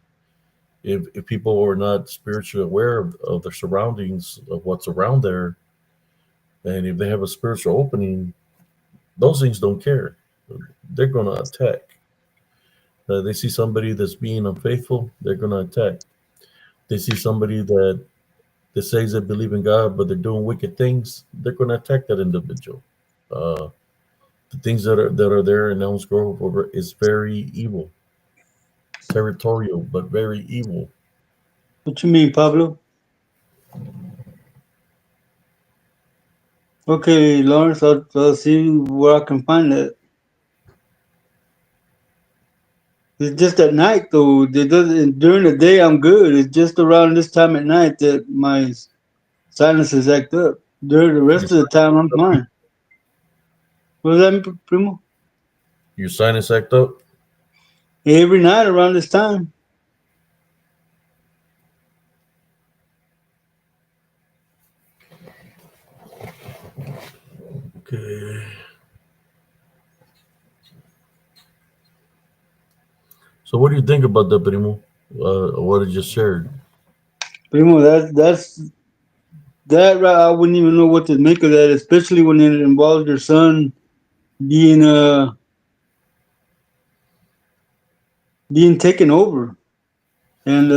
if people are not spiritually aware of their surroundings, of what's around there, and if they have a spiritual opening, those things don't care. They're gonna attack. They see somebody that's being unfaithful, they're gonna attack. They see somebody that says they believe in God, but they're doing wicked things, they're gonna attack that individual. Uh, the things that are there in Elms Grove is very evil, territorial, but very evil. What you mean, Pablo? Okay, Lawrence, I'll see where I can find that. It's just at night though. It doesn't during the day I'm good. It's just around this time at night that my sinuses act up. During the Your rest of the sinus time I'm act up. fine. What does that mean, Primo? Your sinus act up. Every night around this time. Okay. So what do you think about that, Primo? What I just shared. Primo, that right, I wouldn't even know what to make of that, especially when it involves your son being being taken over and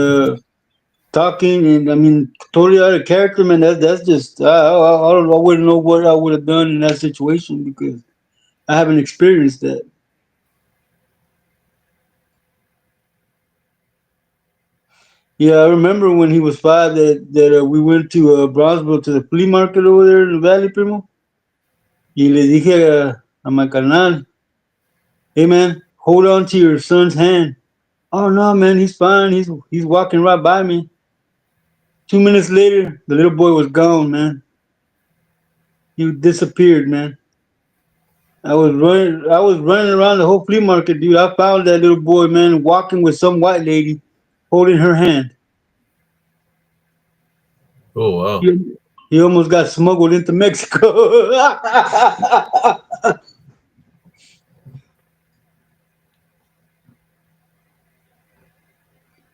talking and I mean totally out of character, man. That's just I don't know. I wouldn't know what I would have done in that situation because I haven't experienced that. Yeah, I remember when he was five that we went to Brownsville to the flea market over there in the valley, primo. Y le dije a my carnal, hey man, hold on to your son's hand. Oh no, man, he's fine. He's walking right by me. 2 minutes later, the little boy was gone, man. He disappeared, man. I was running around the whole flea market, dude. I found that little boy, man, walking with some white lady, holding her hand. Oh wow. He, he almost got smuggled into Mexico.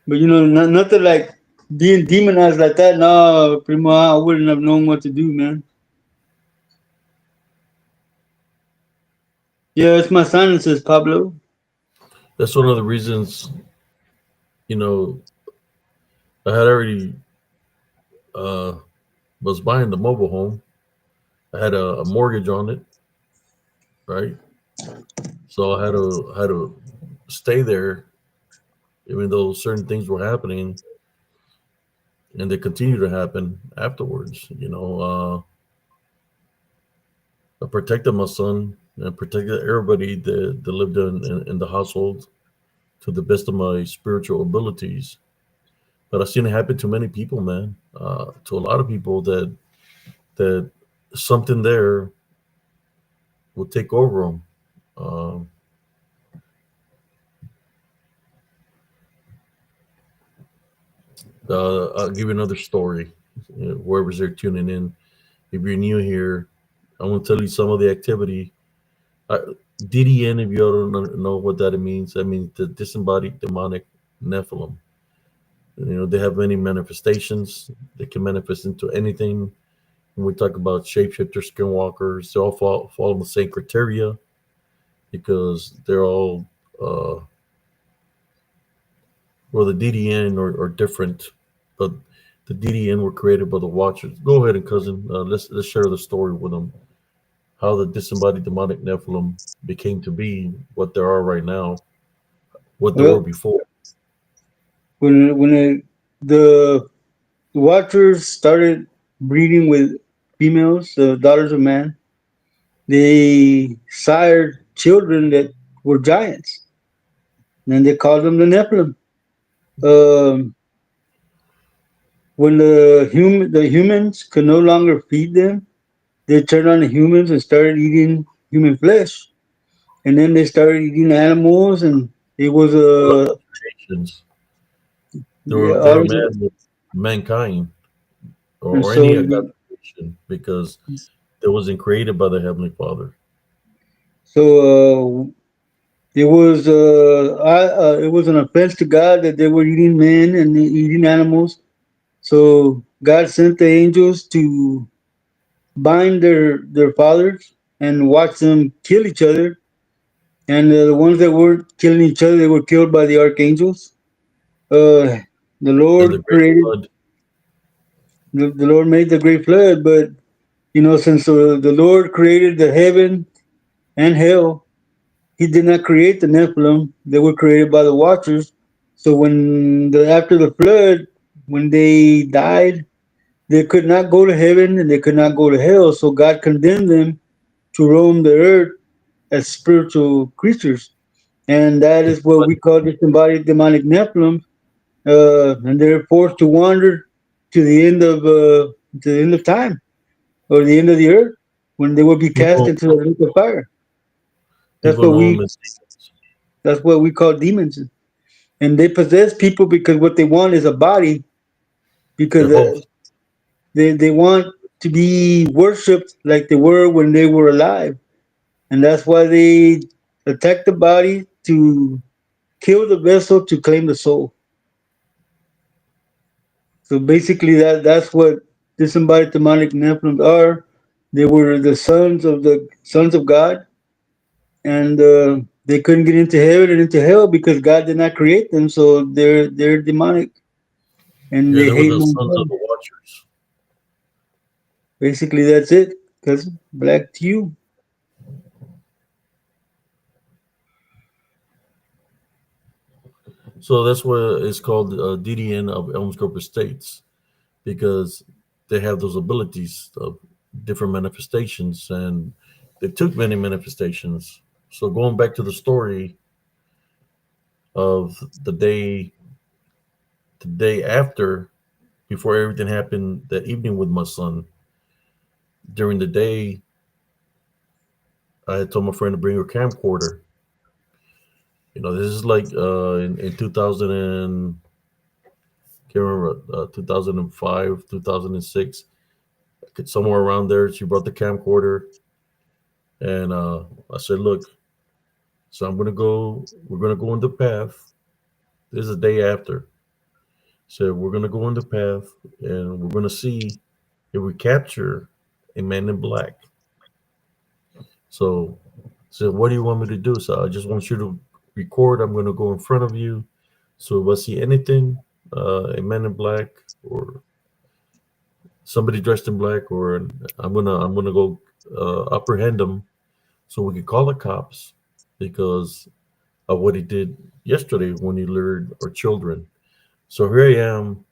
But nothing like being demonized like that. No, primo, I wouldn't have known what to do, man. Yeah, it's my sinuses, Pablo. That's one of the reasons. You know, I had already uh, was buying the mobile home. I had a mortgage on it, right? So I had to stay there, even though certain things were happening, and they continue to happen afterwards. I protected my son and protected everybody that lived in the household to the best of my spiritual abilities. But I've seen it happen to many people, man. To a lot of people that something there will take over them. Um, I'll give you another story. Whoever's there tuning in, if you're new here, I'm gonna tell you some of the activity. Uh, DDN, if you all don't know what that means, that means the disembodied demonic Nephilim. They have many manifestations. They can manifest into anything. When we talk about shapeshifters, skinwalkers, they all fall in the same criteria because they're all, uh, well, the DDN are different, but the DDN were created by the Watchers. Go ahead and cousin, let's share the story with them. How the disembodied demonic Nephilim became to be what they are right now, what they were Well, before. the Watchers started breeding with females, the daughters of man, they sired children that were giants, and they called them the Nephilim. Um, when the humans could no longer feed them, they turned on the humans and started eating human flesh, and then they started eating animals, and it was All of a those creations, yeah, they all were of it. mad with mankind And or so any God creation because it wasn't created by the Heavenly Father. so it was an offense to God that they were eating men and eating animals. So God sent the angels to bind their fathers and watch them kill each other. And the ones that were killing each other, they were killed by the archangels. Uh, the And the Lord great created, flood, the Lord made the great flood, but since the Lord created the heaven and hell, He did not create the Nephilim. They were created by the Watchers. So after the flood, when they died, they could not go to heaven and they could not go to hell. So God condemned them to roam the earth as spiritual creatures, and that is what we disembodied, call disembodied demonic Nephilim. And they're forced to wander to the end of time or the end of the earth when they will be cast people into the lake of fire. That's people what know them we as demons, that's what we call demons, and they possess people because what they want is a body because their host. they want to be worshipped like they were when they were alive, and that's why they attack the body to kill the vessel to claim the soul. So basically, that's what disembodied demonic Nephilim are. They were the sons of God, and they couldn't get into heaven and into hell because God did not create them. So they're demonic and Yeah, they they were hate the sons of mankind. the Watchers. Basically, that's it. Cause black to you. So that's what it's called DDN of Elms Group Estates because they have those abilities of different manifestations and they took many manifestations. So going back to the story of the day after, before everything happened that evening with my son, during the day, I had told my friend to bring her camcorder. This is like in 2000 and can't remember 2005, 2006, somewhere around there. She brought the camcorder, and I said, "Look, so I'm gonna go. We're gonna go on the path. This is the day after. So we're gonna go on the path, and we're gonna see if we capture a man in black." So, what do you want me to do? So I just want you to record. I'm gonna go in front of you. So if I see anything, a man in black or somebody dressed in black, or I'm gonna go apprehend him so we can call the cops because of what he did yesterday when he lured our children. So here I am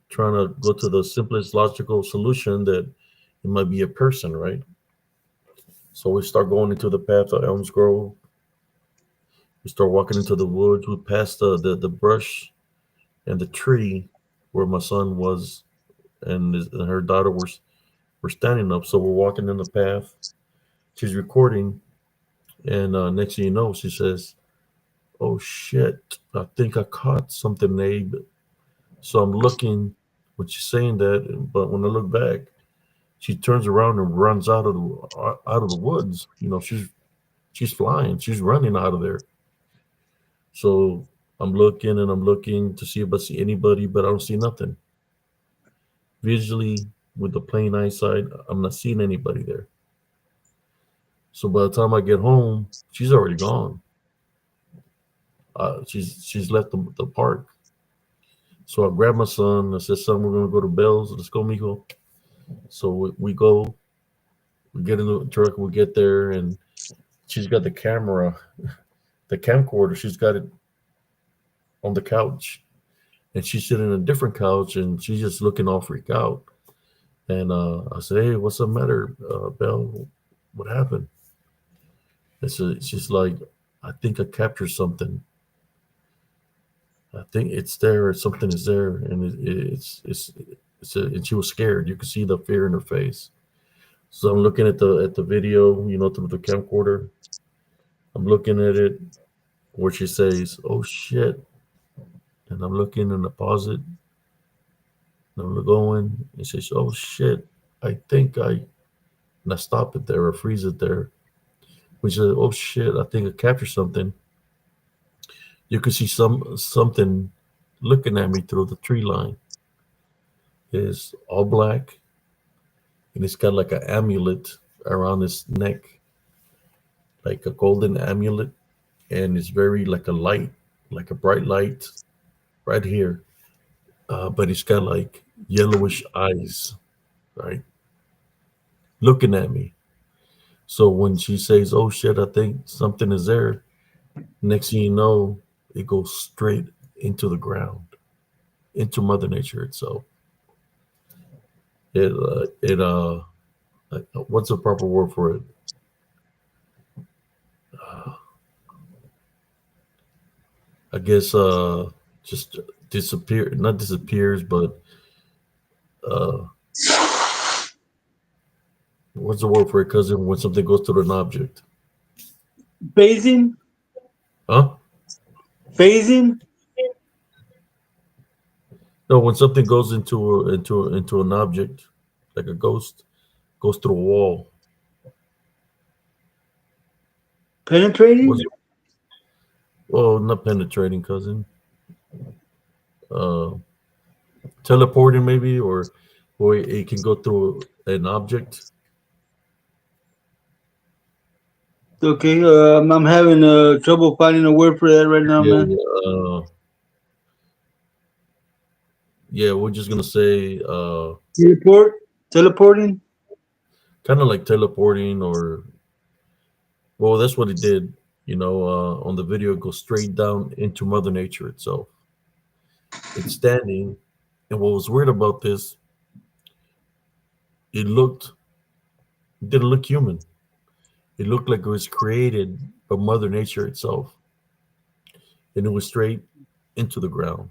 trying to go to the simplest logical solution that it might be a person, right? So we start going into the path of Elms Grove. We start walking into the woods. We pass the brush and the tree where my son was and her daughter were standing up. So we're walking in the path. She's recording, and next thing you know, she says, "Oh shit! I think I caught something, Abe." So I'm looking when she's saying that, but when I look back, she turns around and runs out of the woods. She's flying, she's running out of there. So I'm looking and I'm looking to see if I see anybody, but I don't see nothing. Visually, with the plain eyesight, I'm not seeing anybody there. So by the time I get home, she's already gone. She's left the park. So I grab my son. I said, "Son, we're gonna go to Bell's. Let's go, mijo." So we go. We get in the truck. We get there, and she's got the camera, the camcorder. She's got it on the couch, and she's sitting in a different couch, and she's just looking all freaked out. And I said, "Hey, what's the matter, Belle? What happened?" And so she's like, "I think I captured something. I think it's there. Something is there, and and she was scared. You could see the fear in her face. So I'm looking at the video, through the camcorder. I'm looking at it where she says, "Oh shit," and I'm looking and I pause it. And I'm going and she says, "Oh shit, I think I," and I stop it there or freeze it there. When she said, "Oh shit, I think I captured something," you could see something looking at me through the tree line. It's all black and it's got like an amulet around its neck, like a golden amulet, and it's very like a light, like a bright light right here. But it's got like yellowish eyes, right, looking at me. So when she says, "Oh shit, I think something is there," next thing you know, it goes straight into the ground, into Mother Nature itself. What's the proper word for it? I guess just disappear, not disappears, but uh, what's the word for it, cousin? When something goes through an object, Phasing, huh? phasing. No, when something goes into an object, like a ghost goes through a wall. Was Penetrating. it? Well, not penetrating, cousin. Uh, Teleporting maybe, or it can go through an object. Okay, I'm having trouble finding a word for that right now, Yeah, man. yeah. Yeah, we're just gonna say Teleport, teleporting. kind of like teleporting, or well, that's what it did. On the video, it goes straight down into Mother Nature itself. It's standing, and what was weird about this, it looked it didn't look human. It looked like it was created by Mother Nature itself, and it was straight into the ground,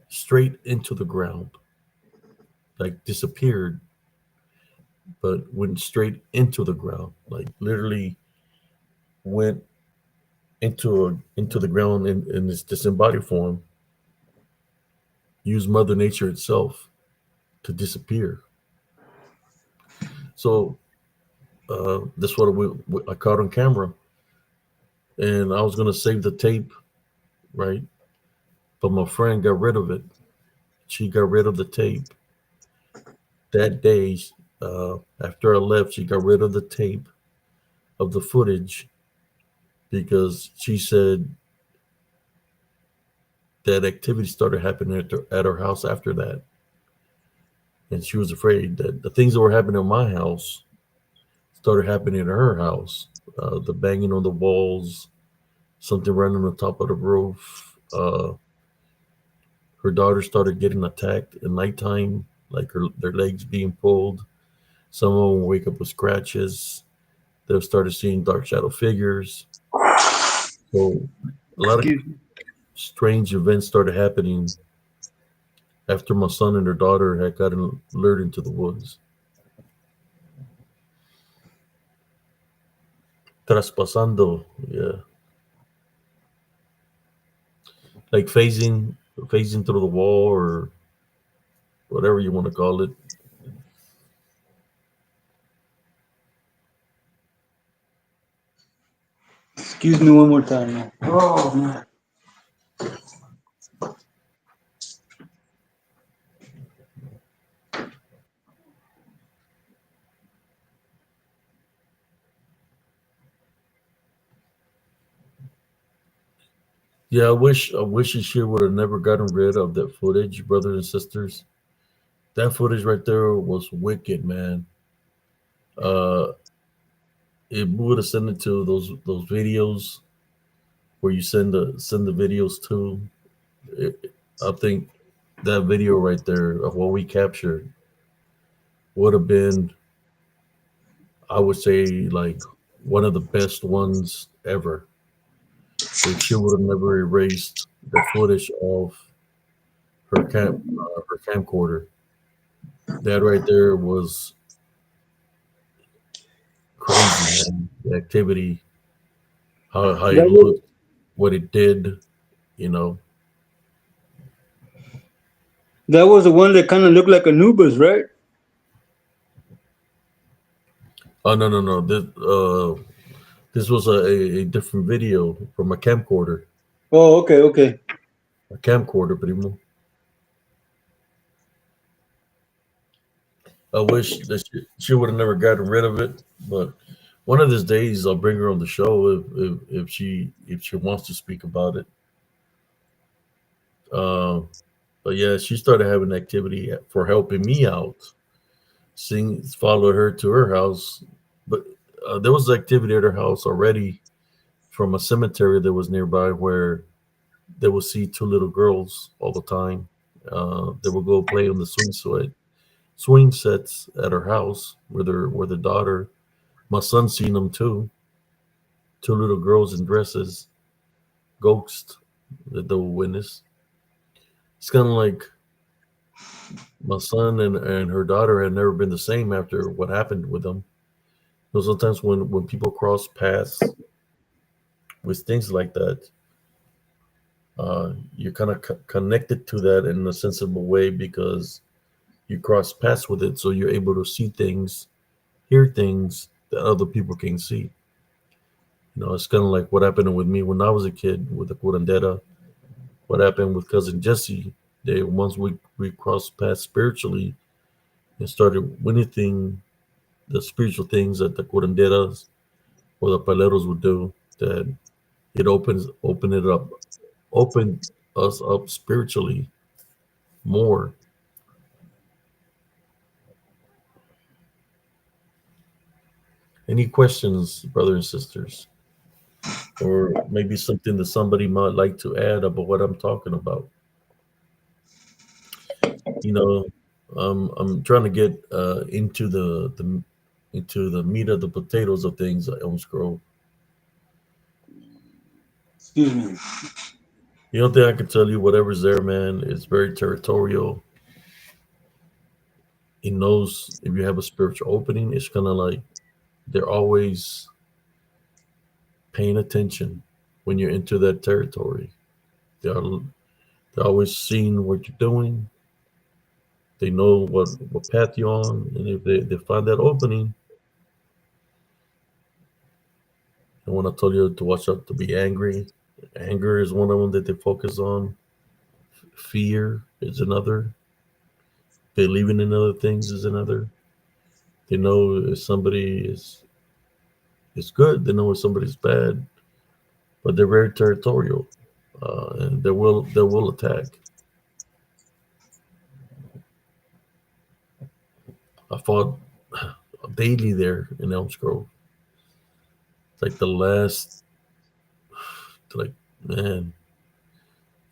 straight into the ground, like disappeared, but went straight into the ground, like literally went into the ground in this disembodied form, used Mother Nature itself to disappear. So that's what I caught on camera, and I was gonna save the tape, right? But my friend got rid of it. She got rid of the tape that day. After I left, she got rid of the tape of the footage because she said that activity started happening at her house after that, and she was afraid that the things that were happening in my house started happening in her house. The banging on the walls, something running on top of the roof. Her daughter started getting attacked at nighttime, like their legs being pulled. Some of them would wake up with scratches. They started seeing dark shadow figures. So a lot of Excuse me. strange events started happening after my son and her daughter had gotten lured into the woods. traspasando, yeah, like phasing through the wall or whatever you want to call it. Excuse me one more time, man. Oh man. Yeah, I wish she would have never gotten rid of that footage, brothers and sisters. That footage right there was wicked, man. Uh, it would have sent it to those videos where you send the videos to. I think that video right there of what we captured would have been, I would say, like one of the best ones ever. If she would have never erased the footage of her camcorder, that right there was crazy, man. The activity, how it That was looked, what it did, you know. that was the one that kind of looked like Anubis, right? Oh no, no, no. This was a different video from Oh, okay, okay. a camcorder, primo. I wish that she would have never gotten rid of it, but one of these days I'll bring her on the show if she wants to speak about it. Um, but yeah, she started having activity for helping me out. Seeing follow her to her house, but there was activity at her house already from a cemetery that was nearby where they would see two little girls all the time. They would go play on the swing sets at her house with her daughter. My son seen them too. Two little girls in dresses, ghost that they will witness. It's kind of like my son and her daughter had never been the same after what happened with them. You know, sometimes when people cross paths with things like that, you're kind of connected to that in a sensible way because you cross paths with it, so you're able to see things, hear things that other people can see. You know, it's kind of like what happened with me when I was a kid with the curandera. What happened with cousin Jesse? They once we crossed paths spiritually and started witnessing the spiritual things that the curanderas or the paleros would do. That it opened us up spiritually more. Any questions, brothers and sisters? Or maybe something that somebody might like to add about what I'm talking about. You know, I'm trying to get into the meat of the potatoes of things at Elms Grove. Excuse me. The only thing I can tell you, whatever's there, man, is very territorial. It knows if you have a spiritual opening, it's kind of like they're always paying attention when you're into that territory. They're they're always seeing what you're doing. They know what path you're on, and if they find that opening, and when I told you to watch out to be angry, anger is one of them that they focus on. Fear is another. Believing in other things is another. They know if somebody is good, they know if somebody's bad, but they're very territorial, and they will attack. I fought daily there in Elms Grove. It's like the last, like man,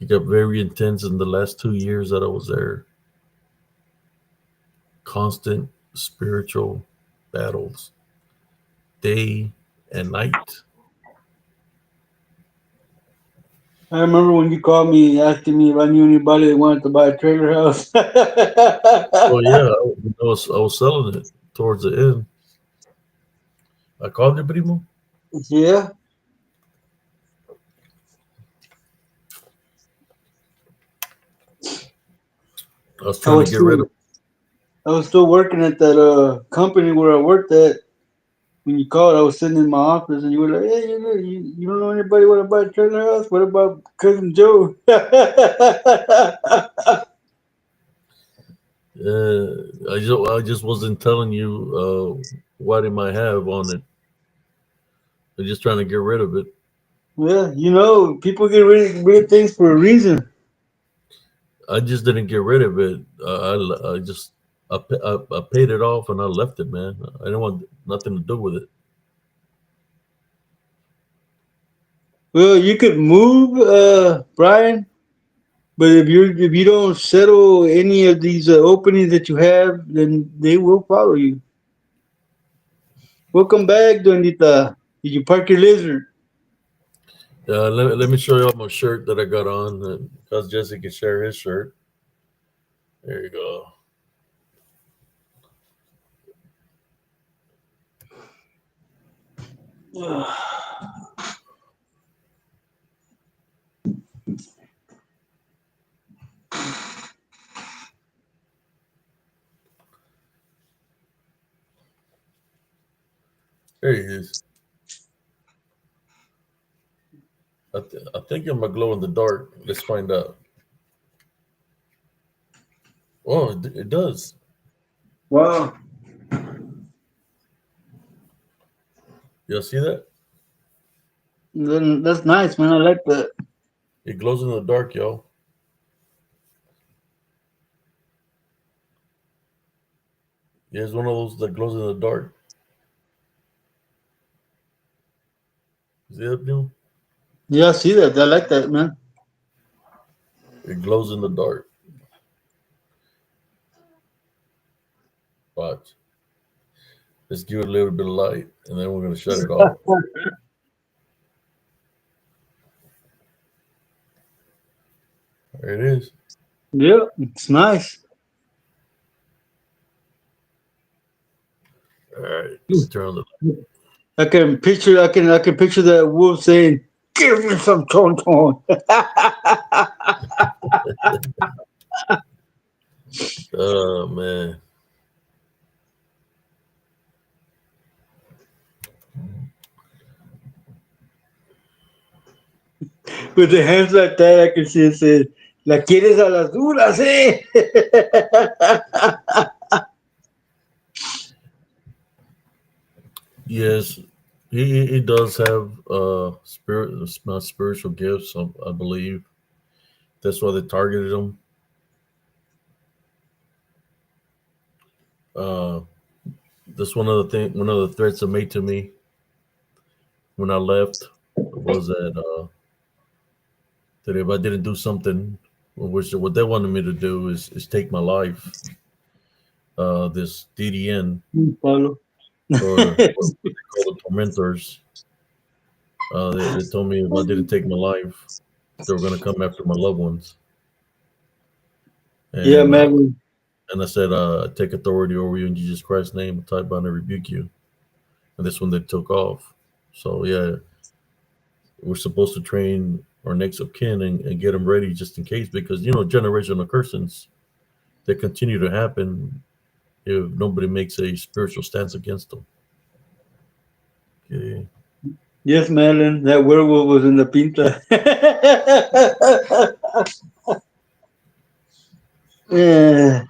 it got very intense in the last 2 years that I was there. Constant spiritual battles, day and night. I remember when you called me asking me if I knew anybody that wanted to buy a trailer house. Oh yeah, I was selling it towards the end. I called you, primo. Yeah, I was I trying to was get rid still of. I was still working at that company where I worked at. When you called, I was sitting in my office, and you were like, "Hey, you don't know anybody want to buy a trailer house? What about cousin Joe?" I just wasn't telling you what it might have on it. I'm just trying to get rid of it. Yeah, people get rid of things for a reason. I just didn't get rid of it. I just I paid it off and I left it, man. I didn't want nothing to do with it. Well, you could move, Brian, but if you don't settle any of these openings that you have, then they will follow you. Welcome back, Donita. Did you park your lizard? Let me show you all my shirt that I got on because Jesse can share his shirt. There you go. There he is. I think I'm a glow in the dark. Let's find out. Oh, it does. Wow, You see that? then that's nice, man. I like that. It glows in the dark, y'all. Yeah, it's one of those that glows in the dark. See that, Bill? Yeah, I see that. I like that, man. It glows in the dark. Watch. Let's give it a little bit of light, and then we're gonna shut it off. There it is. Yeah, it's nice. All right. Let me turn on the. I can picture that wolf saying, "Give me some ton ton," Oh man. with the hands like that. I can see it saying, "La quieres a las duras, eh?" Yes, he does have spiritual gifts. I believe that's why they targeted him. Uh, that's one of the threats they made to me when I left was that if I didn't do something, which what they wanted me to do is take my life. This DDN Pablo. or what they call the tormentors. They told me if I didn't take my life, they were going to come after my loved ones, Yeah, and man. and I said, "Take authority over you in Jesus Christ's name. I type bound and rebuke you." And this one they took off. So yeah, we're supposed to train our next of kin and get them ready just in case because generational cursings that continue to happen if nobody makes a spiritual stance against them. Okay. Yes, Madeline. That werewolf was in the pinta. Yeah.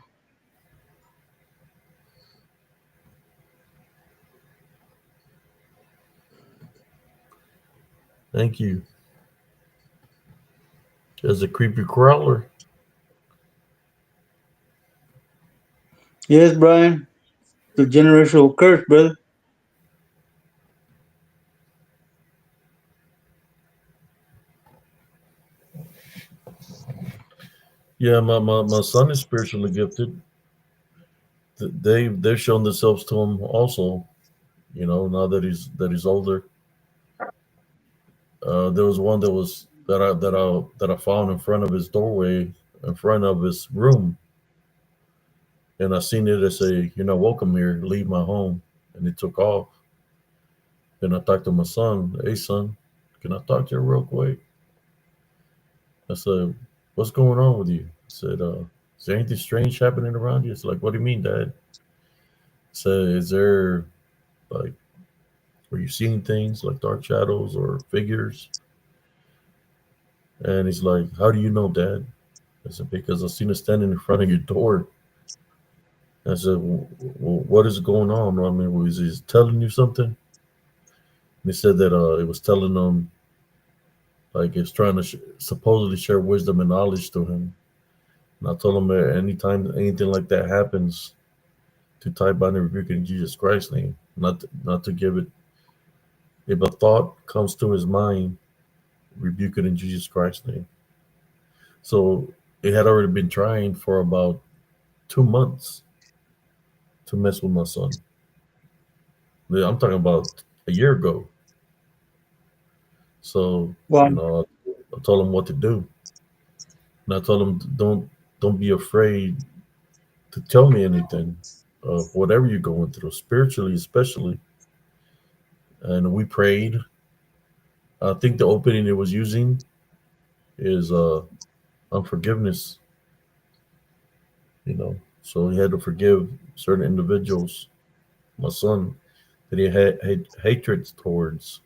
Thank you. As a creepy crawler. Yes, Brian. The generational curse, brother. Yeah, my son is spiritually gifted. They've shown themselves to him also. Now that he's older. There was one that I found in front of his doorway, in front of his room, and I seen it as say, "You're not welcome here. Leave my home," and it took off. And I talked to my son. Hey, son, can I talk to you real quick? I said, what's going on with you? I said, is there anything strange happening around you? It's like, what do you mean, Dad? I said, is there like, are you seeing things like dark shadows or figures? And he's like, how do you know, Dad? I said, because I seen it standing in front of your door. I said, well, what is going on? I mean, was he telling you something? And he said that it was telling him, like, it's trying to supposedly share wisdom and knowledge to him. And I told him that anytime anything like that happens, to type by and rebuke it in Jesus Christ's name, not to give it. If a thought comes to his mind, rebuke it in Jesus Christ's name. So it had already been trying for about 2 months to mess with my son. Yeah, I'm talking about a year ago. So Wow. I told him what to do, and I told him don't be afraid to tell me anything of whatever you're going through, spiritually especially. And we prayed. I think the opening it was using is unforgiveness. So he had to forgive certain individuals. My son that he had hatred towards.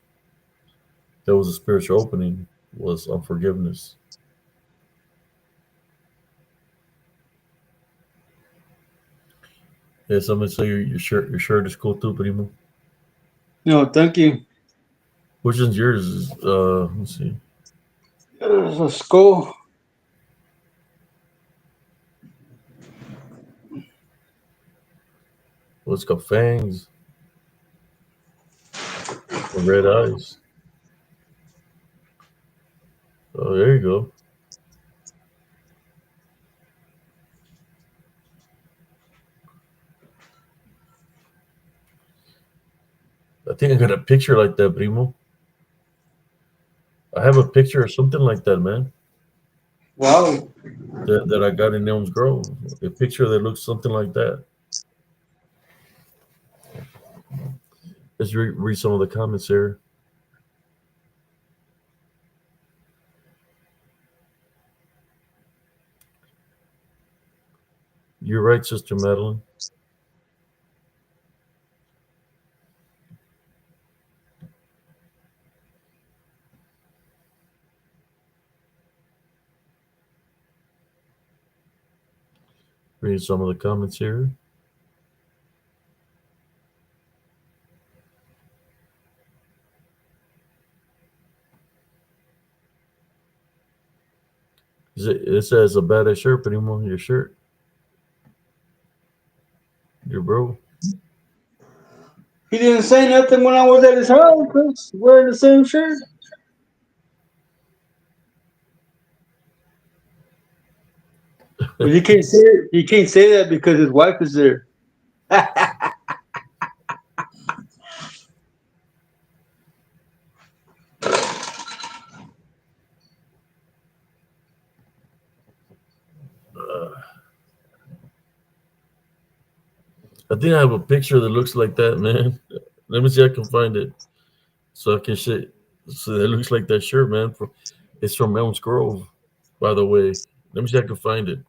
There was a spiritual opening was unforgiveness. Yeah, somebody say your shirt is cool too, primo. No, thank you. Which one's yours? Let's see. There's a skull. Well, it's got fangs and red eyes. Oh, there you go. I think I got a picture like that, primo. I have a picture or something like that, man. Wow. That I got in Elms Grove. A picture that looks something like that. Let's read some of the comments here. You're right, Sister Madeline. Read some of the comments here. It says a badass shirt, primo. Your shirt, your bro. He didn't say nothing when I was at his house, Chris. Wearing the same shirt. But he can't say it. He can't say that because his wife is there. Uh, I think I have a picture that looks like that, man. Let me see if I can find it so I can shit. So it looks like that shirt, man. It's from Elms Grove, by the way. Let me see if I can find it.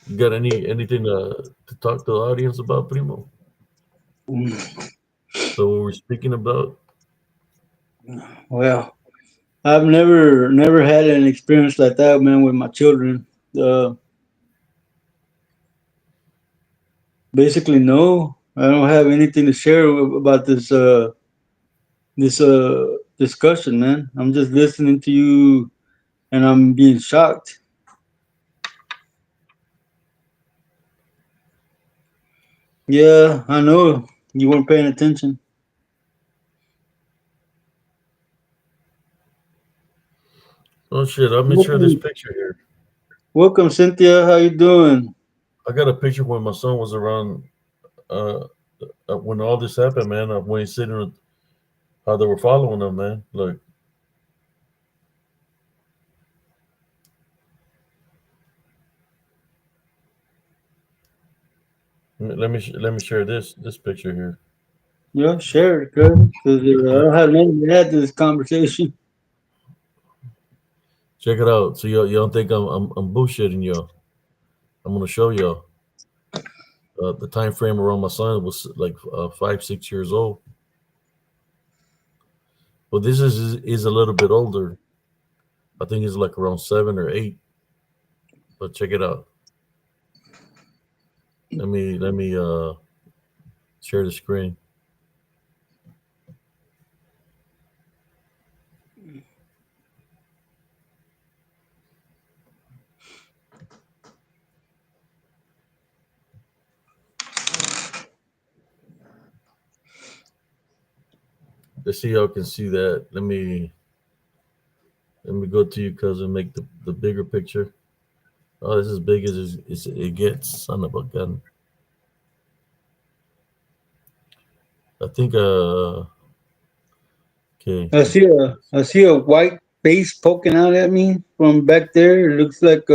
You got anything to talk to the audience about, primo? So what we're speaking about? Well, I've never had an experience like that, man, with my children. Uh, Basically, no. I don't have anything to share about this discussion, man. I'm just listening to you, and I'm being shocked. Yeah, I know you weren't paying attention. Oh shit! Let me share this Welcome, picture here. welcome, Cynthia. How you doing? I got a picture when my son was around. Uh, when all this happened, man. When he's sitting, how they were following him, man. Look, let me share this picture here. Yeah, share it, cuz. Because I don't have nothing to add to this conversation. Check it out. So you don't think I'm bullshitting y'all. I'm gonna show y'all. The time frame around my son was like 5, 6 years old. But this is a little bit older. I think it's like around 7 or 8. But check it out. Let me share the screen. Let's see y'all can see that. Let me go to you, cousin. Make the bigger picture. Oh, this is as big as it gets. Son of a gun. I think okay. I see a white face poking out at me from back there. It looks like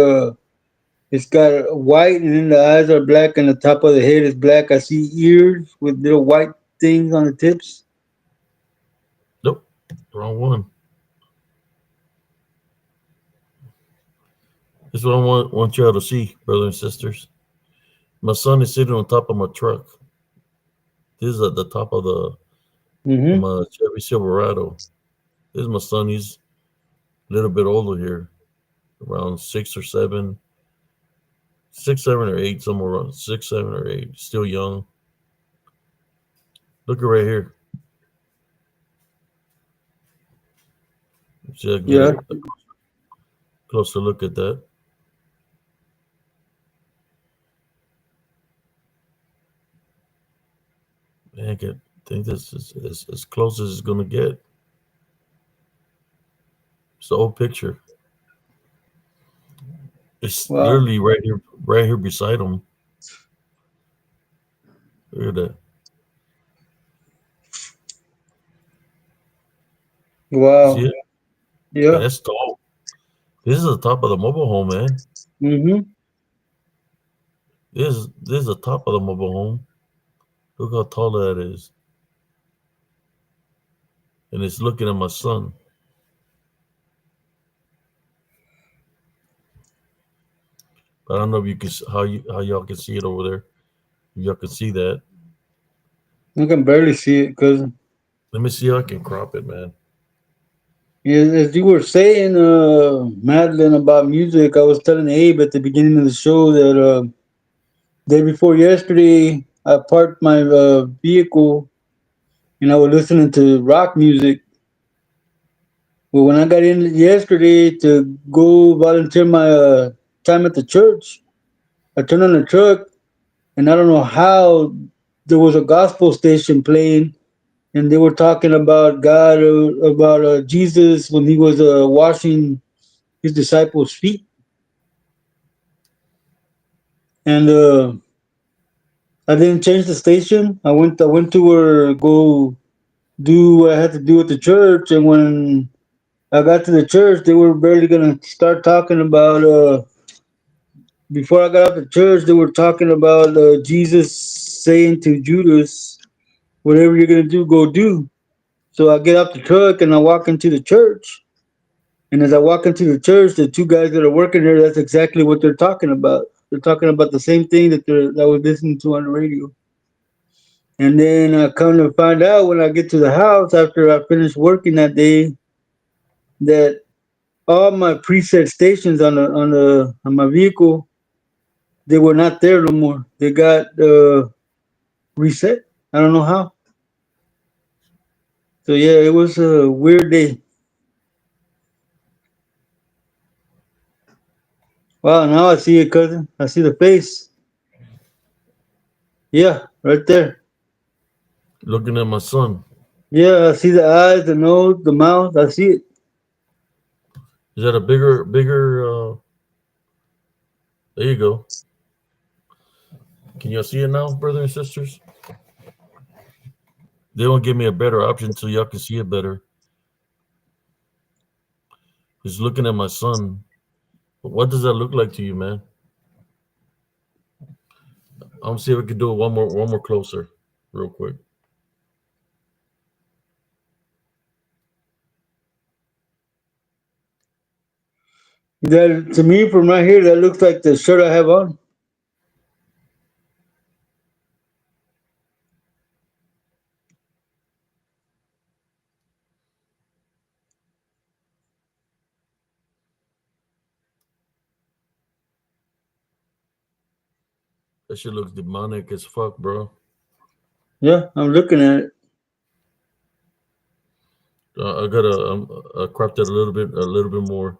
it's got white, and then the eyes are black, and the top of the head is black. I see ears with little white things on the tips. Nope, wrong one. This is what I want y'all to see, brothers and sisters. My son is sitting on top of my truck. This is at the top of Mm-hmm. my Chevy Silverado. This is my son. He's a little bit older here, around 6, 7, or 8, somewhere around 6, 7, or 8. Still young. Look at right here. See, I can get Yeah. a closer look at that. Man, I think this is as close as it's gonna get. It's the old picture. It's Wow. literally right here beside him. Look at that. You see Wow. it? Man, Yeah. that's tall. This is the top of the mobile home, man. Mm-hmm. This is the top of the mobile home. Look how tall that is, and it's looking at my son. I don't know if you can how y'all can see it over there. If y'all can see that. I can barely see it because, Let me see how I can crop it, man. as you were saying, Madeline, about music, I was telling Abe at the beginning of the show that day before yesterday, I parked my vehicle and I was listening to rock music. Well, when I got in yesterday to go volunteer my time at the church, I turned on the truck and I don't know how there was a gospel station playing and they were talking about God, about Jesus when he was washing his disciples' feet. And I didn't change the station. I went to where go do what I had to do at the church. And when I got to the church, they were barely gonna start talking about. Before I got out the church, they were talking about Jesus saying to Judas, "Whatever you're gonna do, go do." So I get out the truck and I walk into the church. And as I walk into the church, the two guys that are working there, that's exactly what they're talking about. They're talking about the same thing that I was listening to on the radio. And then I come to find out when I get to the house after I finished working that day that all my preset stations on my vehicle, they were not there no more. They got reset. I don't know how. So yeah, it was a weird day. Wow, now I see it, cousin. I see the face. Yeah, right there. Looking at my son. Yeah, I see the eyes, the nose, the mouth. I see it. Is that a bigger? There you go. Can y'all see it now, brothers and sisters? They don't give me a better option so y'all can see it better. Just looking at my son. What does that look like to you, man? I'm gonna see if we can do it one more closer, real quick. That to me from right here, that looks like the shirt I have on. That shit looks demonic as fuck, bro. Yeah, I'm looking at it. I gotta crop that a little bit more.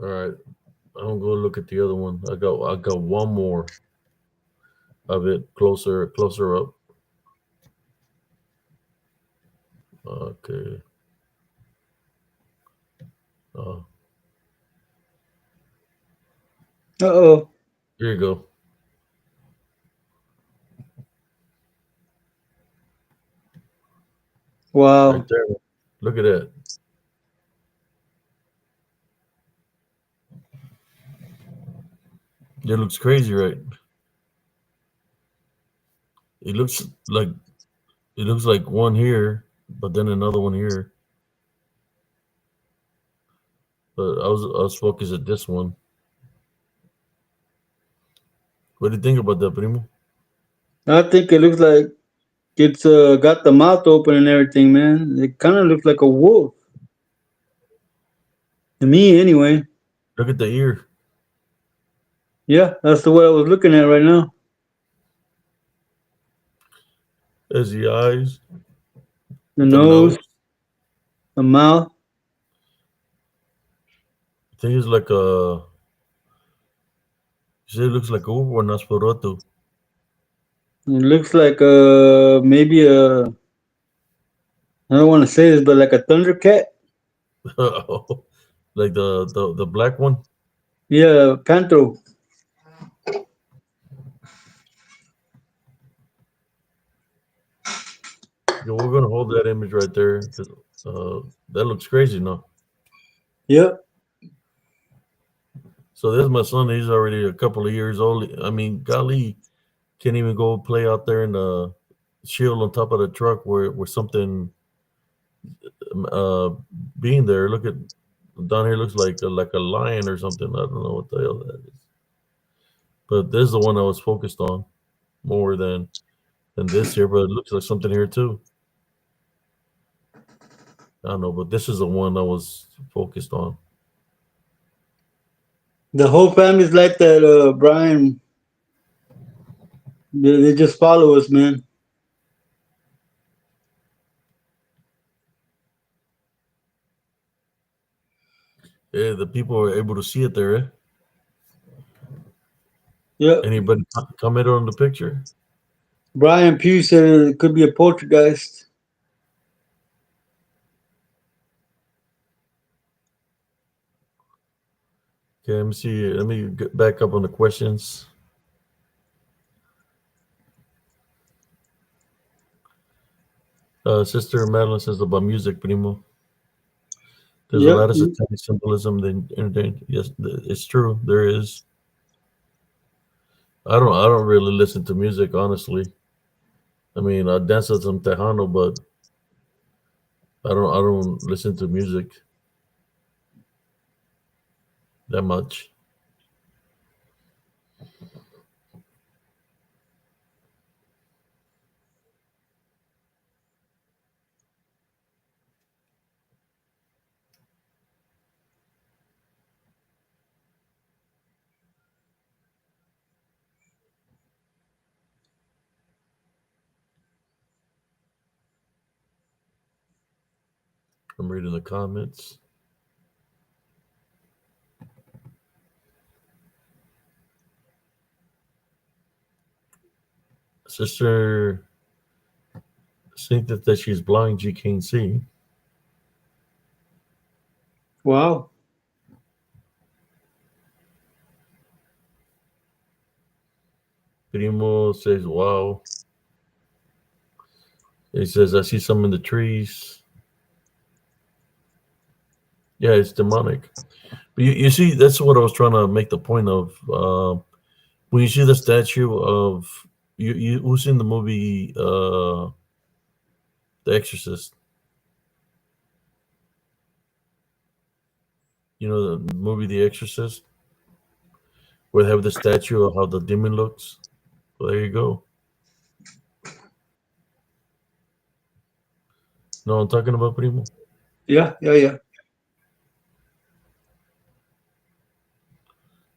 All right, I'm gonna look at the other one. I got one more of it closer up. Okay. Uh, Uh oh. Here you go, right Wow. there. Look at that. It looks crazy, right? It looks like it looks like one here, but then another one here. But I was focused at this one. What do you think about that, Primo? I think it looks like it's got the mouth open and everything, man. It kind of looks like a wolf to me, anyway. Look at the ear. Yeah, that's the way I was looking at right now. There's the eyes, The the nose, nose. the mouth. I think it's like a. You say it looks like a wolf or Nosferatu. It looks like maybe a. I don't want to say this, but like a thundercat. Like the black one. Yeah, panther. Yeah, we're gonna hold that image right there. 'Cause, that looks crazy, no? Yep. So there's my son. He's already a couple of years old. I mean, golly, can't even go play out there in the shield on top of the truck where something uh being there. Look at down here looks like a lion or something. I don't know what the hell that is. But this is the one I was focused on more than this here. But it looks like something here too. I don't know, but this is the one I was focused on. The whole family's like that, Brian. They just follow us, man. Yeah, the people are able to see it there. Eh? Yep. Anybody comment on the picture? Brian Pugh said it could be a poltergeist. Okay, let me see. Let me get back up on the questions. Sister Madeline says about music, Primo. There's a Yep. lot of satanic symbolism. Yes, it's true. There is. I don't really listen to music, honestly. I mean, I dance at some Tejano, but I don't listen to music that much. I'm reading the comments. Sister think that she's blind, she can't see. Wow. Primo says, wow. He says, I see some in the trees. Yeah, it's demonic. But you see, that's what I was trying to make the point of. When you see the statue of You who's seen the movie The Exorcist? You know the movie The Exorcist, where they have the statue of how the demon looks. Well, there you go. No, I'm talking about Primo. Yeah, yeah, yeah.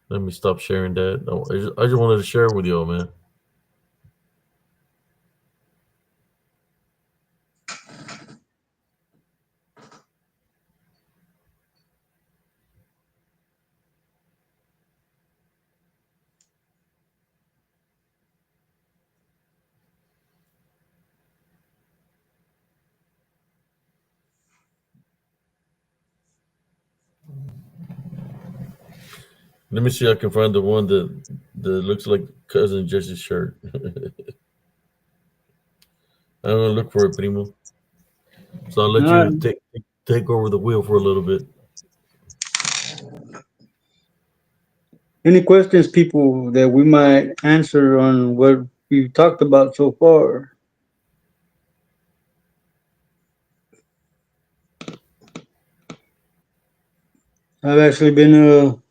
Let me stop sharing that. No, I just wanted to share it with y'all, man. Let me see if I can find the one that looks like cousin Jesse's shirt. I'm gonna look for it, Primo. So I'll let All you right. take over the wheel for a little bit. Any questions, people, that we might answer on what we've talked about so far? I've actually been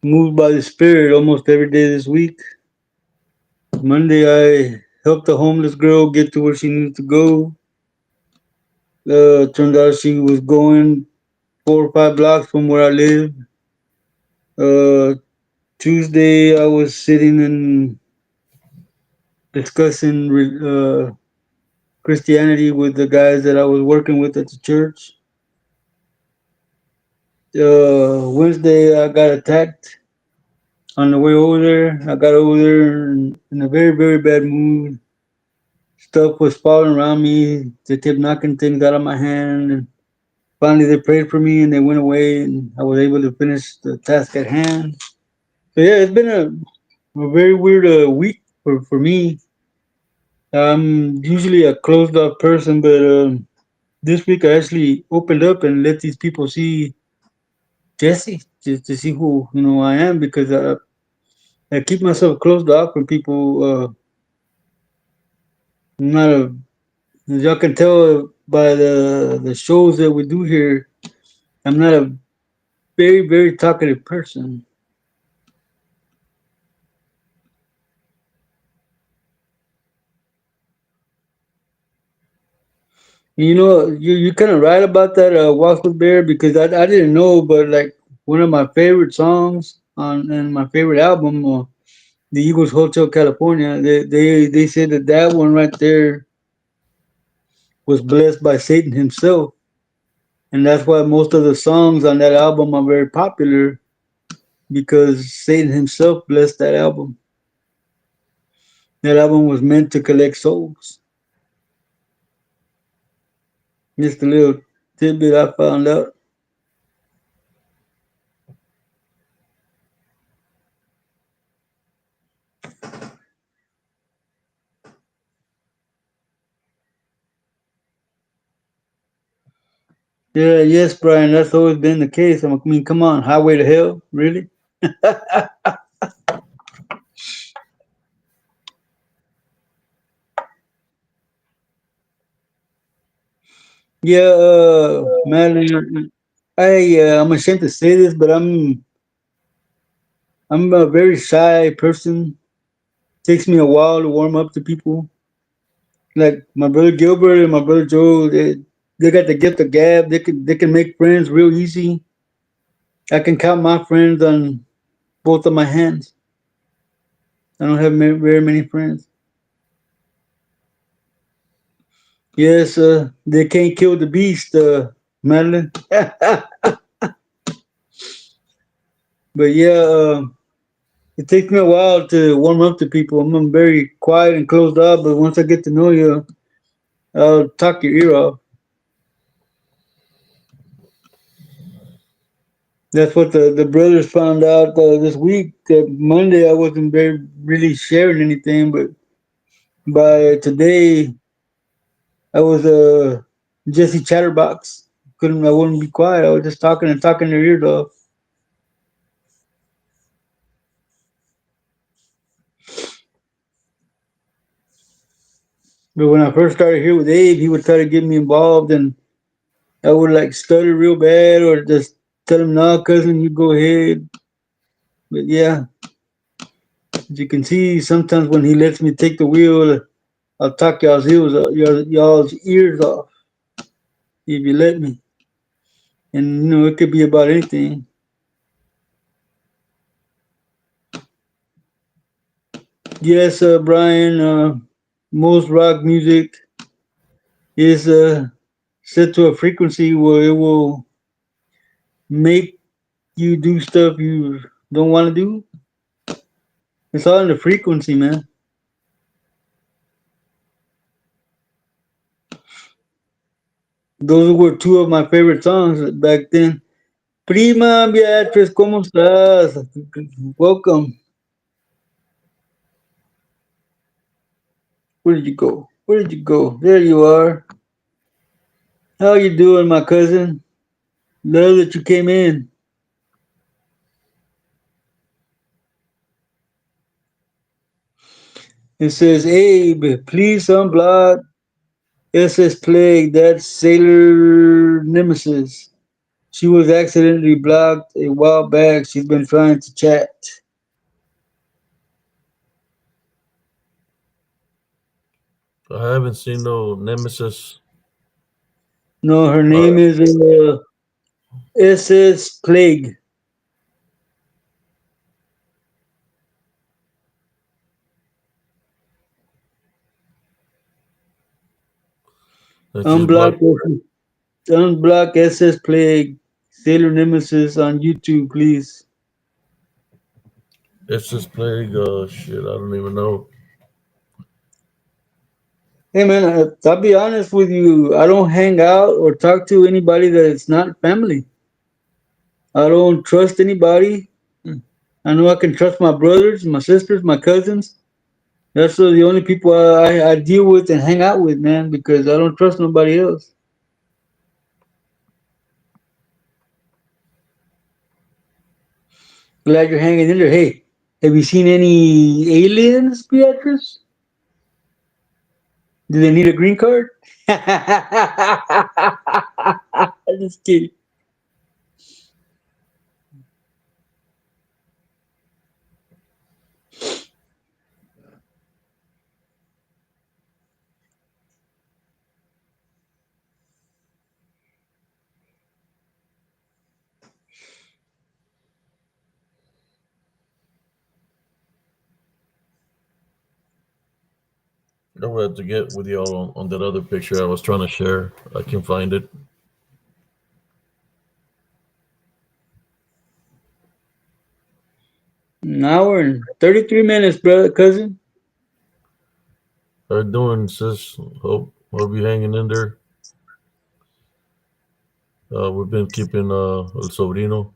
moved by the Spirit almost every day this week. Monday, I helped a homeless girl get to where she needed to go. Turned out she was going 4 or 5 blocks from where I live. Uh, Tuesday, I was sitting and discussing Christianity with the guys that I was working with at the church. Wednesday, I got attacked on the way over there. I got over there in a very, very bad mood. Stuff was falling around me. They kept knocking things out of my hand. And finally, they prayed for me and they went away, and I was able to finish the task at hand. So, yeah, it's been a very weird week for me. I'm usually a closed off person, but this week I actually opened up and let these people see Jesse, just to see who I am, because I keep myself closed off from people. I'm not a, as y'all can tell by the shows that we do here, I'm not a very, very talkative person. You kind of right about that, Walk with Bear, because I didn't know, but like one of my favorite songs on and my favorite album, the Eagles Hotel California, they said that one right there was blessed by Satan himself, and that's why most of the songs on that album are very popular, because Satan himself blessed that album. That album was meant to collect souls. Just a little tidbit I found out. Yeah, yes, Brian, that's always been the case. I mean, come on, Highway to Hell, really? Yeah, Madeline, I'm ashamed to say this, but I'm a very shy person. Takes me a while to warm up to people. Like my brother Gilbert and my brother Joe, they got the gift of gab. They can make friends real easy. I can count my friends on both of my hands. I don't have very many friends. Yes, they can't kill the beast, Madeline. But yeah, it takes me a while to warm up to people. I'm very quiet and closed off, but once I get to know you, I'll talk your ear off. That's what the brothers found out this week. Monday, I wasn't very really sharing anything, but by today, I was Jesse Chatterbox. I wouldn't be quiet. I was just talking and talking their ears off. But when I first started here with Abe, he would try to get me involved, and I would like stutter real bad or just tell him, "No, cousin, you go ahead." But yeah, as you can see, sometimes when he lets me take the wheel, I'll talk y'all's ears off if you let me. And it could be about anything. Yes, Brian. Most rock music is set to a frequency where it will make you do stuff you don't want to do. It's all in the frequency, man. Those were two of my favorite songs back then. Prima Beatriz, ¿cómo estás? Welcome. Where did you go? Where did you go? There you are. How you doing, my cousin? Love that you came in. It says, Abe, please unblock SS Plague. That's Sailor Nemesis. She was accidentally blocked a while back. She's been trying to chat. I haven't seen no Nemesis. No, her Uh, name is SS Plague. and she's Unblock, blocked. unblock SS Plague. Sailor Nemesis on YouTube, please. It's just plague. Shit, I don't even know. Hey man, I'll be honest with you. I don't hang out or talk to anybody that is not family. I don't trust anybody. I know I can trust my brothers, my sisters, my cousins. That's the only people I deal with and hang out with, man, because I don't trust nobody else. Glad you're hanging in there. Hey, have you seen any aliens, Beatrice? Do they need a green card? Just kidding. I will have to get with y'all on that other picture I was trying to share. I can find it. An hour and 33 minutes, brother, cousin. How you doing, sis? Hope you hanging in there. We've been keeping el sobrino,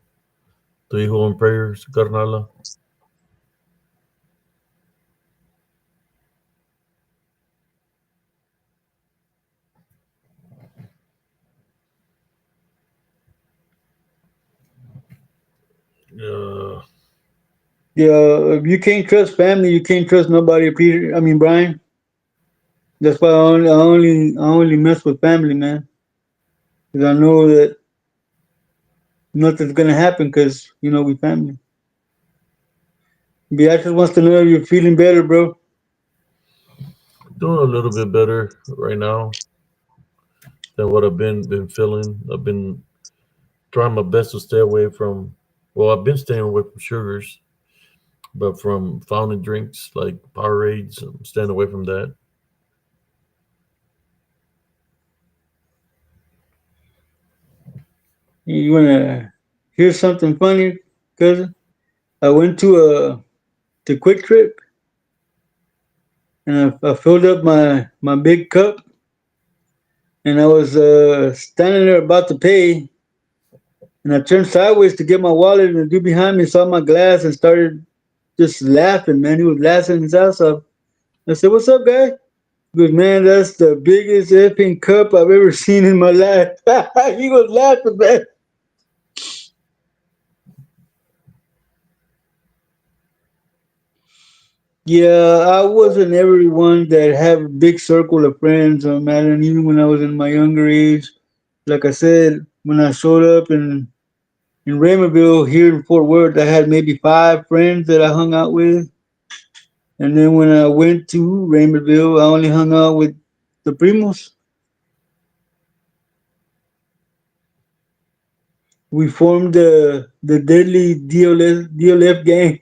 tu hijo in prayers, carnala. Uh, Yeah, if you can't trust family, you can't trust nobody. Peter, I mean Brian. That's why I only mess with family, man, because I know that nothing's gonna happen because we family. Beatrice wants to know if you're feeling better, bro. Doing a little bit better right now than what I've been feeling. I've been trying my best to stay away from. Well, I've been staying away from sugars, but from fountain drinks like Powerades, I'm staying away from that. You wanna hear something funny, cousin? I went to Quick Trip and I filled up my big cup and I was standing there about to pay and I turned sideways to get my wallet and the dude behind me saw my glass and started just laughing, man. He was laughing his ass off. I said, "What's up, guy?" He goes, "Man, that's the biggest effing cup I've ever seen in my life." He was laughing, man. Yeah, I wasn't everyone that have a big circle of friends, man. And even when I was in my younger age, like I said, when I showed up in Raymondville here in Fort Worth, I had maybe 5 friends that I hung out with. And then when I went to Raymondville, I only hung out with the primos. We formed the deadly DLF gang.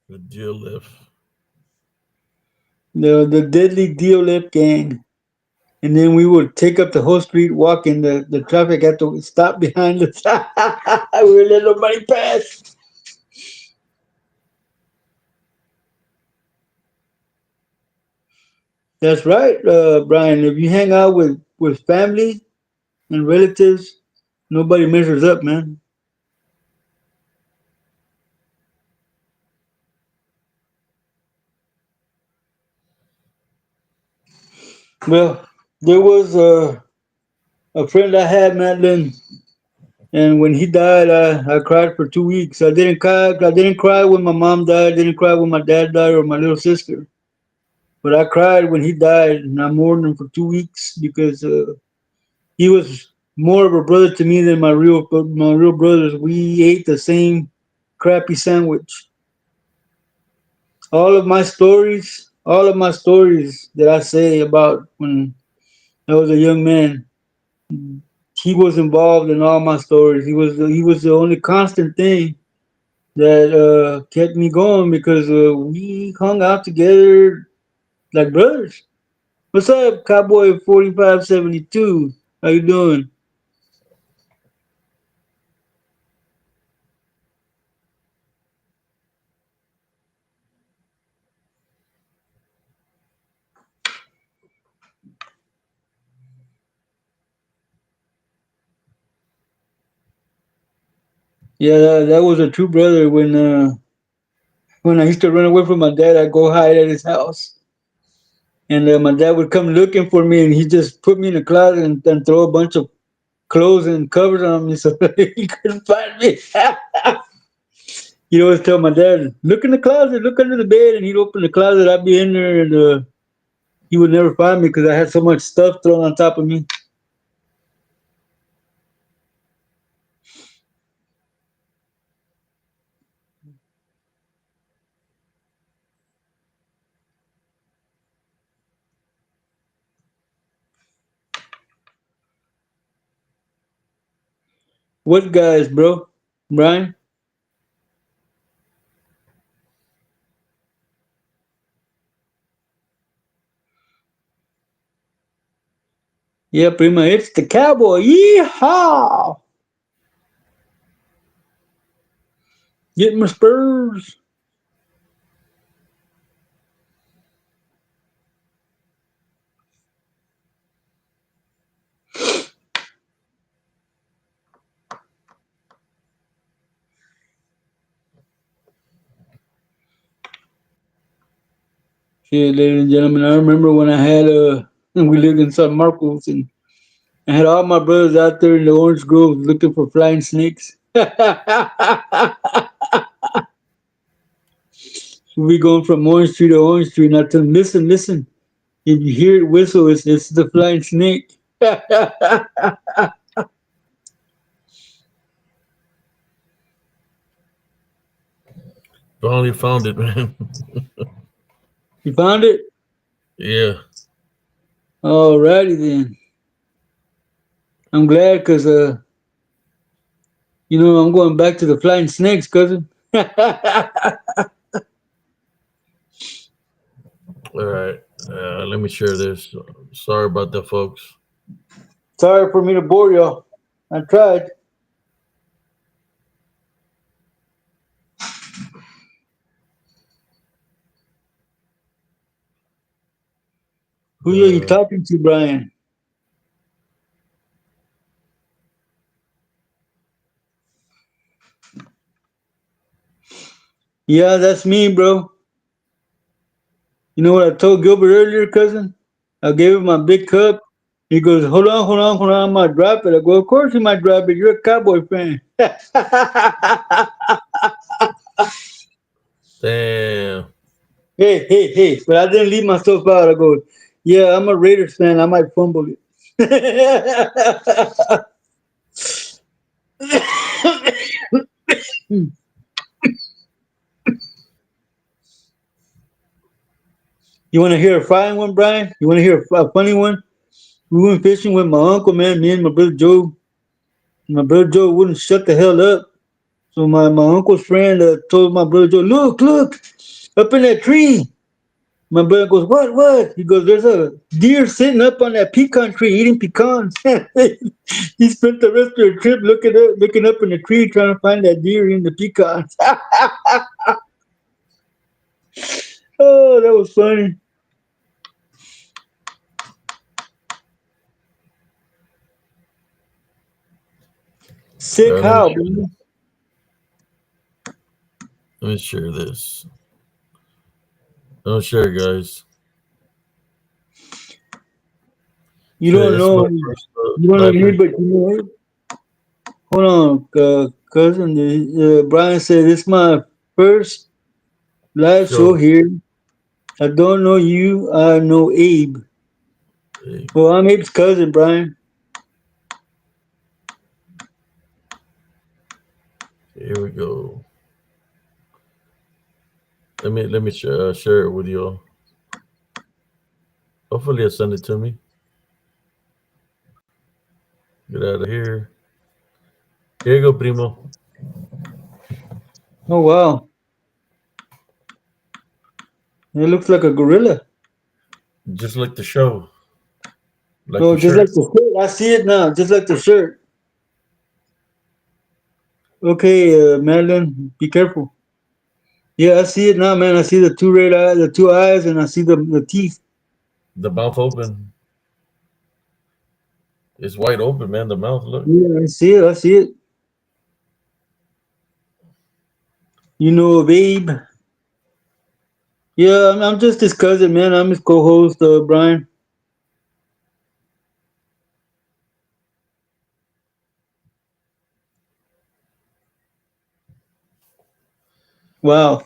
The DLF. The deadly DLF gang. And then we would take up the whole street walking. The traffic had to stop behind us. We were letting nobody pass. That's right, Brian. If you hang out with family and relatives, nobody measures up, man. Well, there was a friend I had, Madeline, and when he died, I cried for 2 weeks. I didn't cry. I didn't cry when my mom died. I didn't cry when my dad died or my little sister. But I cried when he died, and I mourned him for 2 weeks because he was more of a brother to me than my real brothers. We ate the same crappy sandwich. All of my stories that I say about when I was a young man, he was involved in all my stories. He was the only constant thing that kept me going because we hung out together like brothers. What's up, Cowboy 4572? How you doing? Yeah, that was a true brother. When I used to run away from my dad, I'd go hide at his house. And my dad would come looking for me, and he just put me in a closet and throw a bunch of clothes and covers on me so he couldn't find me. He'd always tell my dad, "Look in the closet, look under the bed," and he'd open the closet. I'd be in there, and he would never find me because I had so much stuff thrown on top of me. What guys, bro? Brian? Yeah, Prima, it's the cowboy. Yeehaw! Get my spurs. Shit, ladies and gentlemen, I remember when I had we lived in San Marcos, and I had all my brothers out there in the orange grove looking for flying snakes. We going from orange tree to orange tree, and I tell them, listen, listen. If you hear it whistle, it's the flying snake. Finally found it, man. You found it? Yeah. Alrighty then. I'm glad because I'm going back to the flying snakes, cousin. All right. Let me share this. Sorry about that, folks. Sorry for me to bore y'all. I tried. Who are you Uh, talking to, Brian? Yeah, that's me, bro. You know what I told Gilbert earlier, cousin? I gave him my big cup. He goes, hold on, I might drop it. I go, of course you might drop it. You're a Cowboy fan. Damn. Hey. But I didn't leave myself out. I go, yeah, I'm a Raiders fan. I might fumble it. You want to hear a fine one, Brian? You want to hear a funny one? We went fishing with my uncle, man. Me and my brother Joe. My brother Joe wouldn't shut the hell up. So my uncle's friend told my brother Joe, look, up in that tree. My brother goes, what? He goes, there's a deer sitting up on that pecan tree eating pecans. He spent the rest of the trip looking up in the tree trying to find that deer eating the pecans. Oh, that was funny. Sick Let me how, share man? this. Let me share this. Don't share, guys. You So don't this is my know. first You don't know live me, video. but you know it. Hold on, cousin. Brian said, this is my first live show Show. here. I don't know you. I know Abe. Hey, Well, I'm Abe's cousin, Brian. here we go. Let me share it with you all. Hopefully, you'll send it to me. Get out of here. Here you go, primo. Oh, wow. It looks like a gorilla. Just like the show, like Oh, your just like shirt. the shirt. I see it now, just like the shirt. Okay, Madeline, be careful. Yeah, I see it now, man. I see the two red eyes, the two eyes, and I see the teeth. The mouth open. It's wide open, man. The mouth. Look. Yeah, I see it. I see it. You know, Abe. Yeah, I'm just his cousin, man. I'm his co-host, Brian. Wow.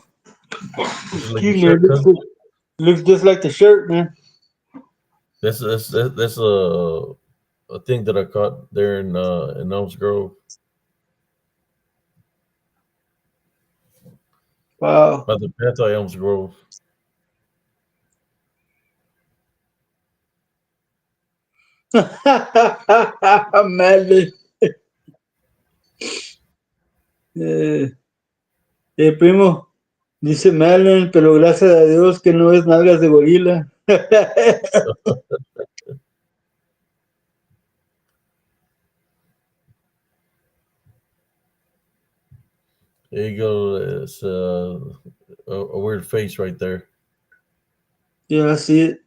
Just like your Excuse me. It shirt, cuz. looks just like the shirt, man. That's a thing that I caught there in Elms Grove Wow. by the Panther Elms Grove. Madly. Primo, dice Marlon, pero gracias a Dios que no es nalgas de gorila. There you go. It's a weird face right there. Yeah, I see it.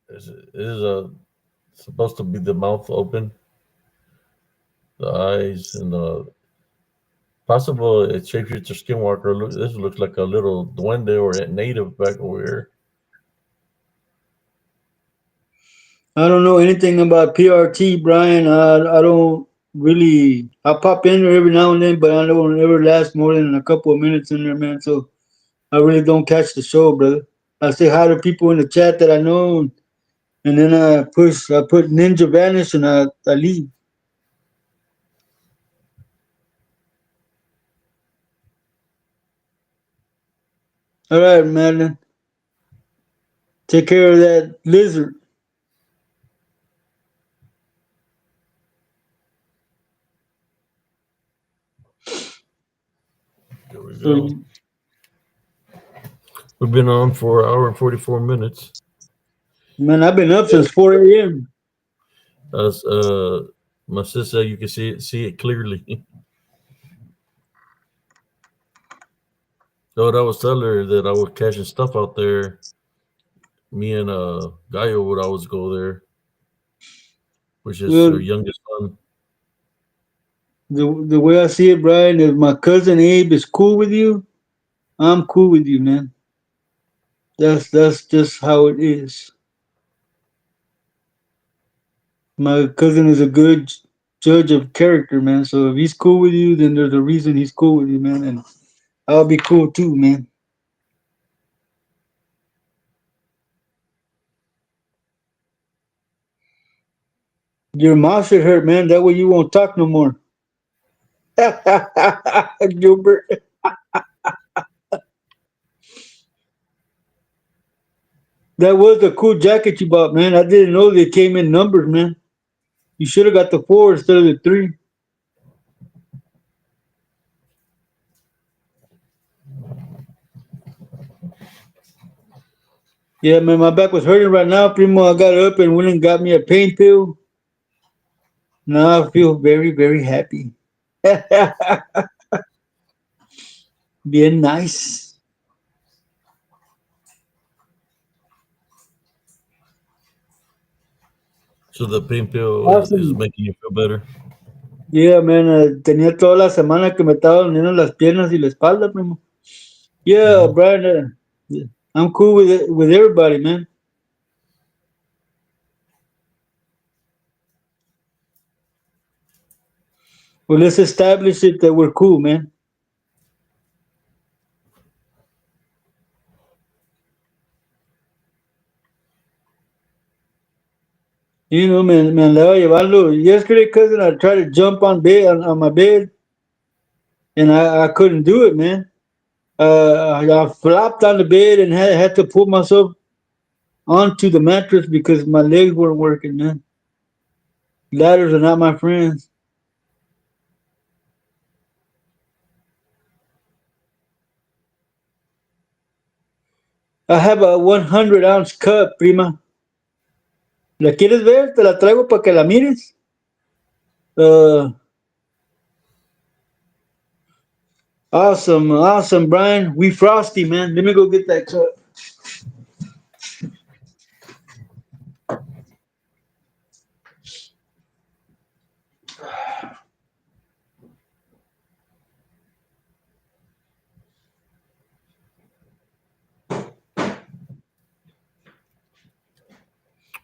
It is supposed to be the mouth open, the eyes, and the possible it shapeshifter skinwalker. Look, this looks like a little duende or a native back over here. I don't know anything about PRT, Brian. I don't really. I pop in there every now and then, but I don't ever last more than a couple of minutes in there, man. So I really don't catch the show, brother. I say hi to people in the chat that I know, and then I put Ninja Vanish, and I leave. All right, Madeline. Take care of that lizard. Here we So, go. We've been on for an hour and 44 minutes. man, I've been up since 4 a.m. As my sister, you can see it clearly. So I was telling her that I was catching stuff out there. Me and Gaio would always go there, which is her Well, youngest son. The way I see it, Brian, if my cousin Abe is cool with you, I'm cool with you, man. That's just how it is. My cousin is a good judge of character, man. So if he's cool with you, then there's a reason he's cool with you, man. And I'll be cool too, man. Your mouth should hurt, man. That way you won't talk no more. Gilbert. That was a cool jacket you bought, man. I didn't know they came in numbers, man. You should have got the 4 instead of the 3. Yeah, man, my back was hurting right now. Primo, I got up and went and got me a pain pill. Now I feel very, very happy. Bien nice. So the pain pill is Awesome. making you feel better. Yeah, man, tenía toda la semana que me estaba doliendo las piernas y la espalda, primo. Yeah, Hmm. Brian, yeah, I'm cool with it, with everybody, man. Well, let's establish it that we're cool, man. You know, man, me andaba llevando. Yesterday, cousin, I tried to jump on my bed, and I couldn't do it, man. I flopped on the bed and had to pull myself onto the mattress because my legs weren't working, man. Ladders are not my friends. I have a 100-ounce cup, prima. ¿La quieres ver? Te la traigo para que la mires. Uh, awesome, Brian. We frosty, man. Let me go get that cup.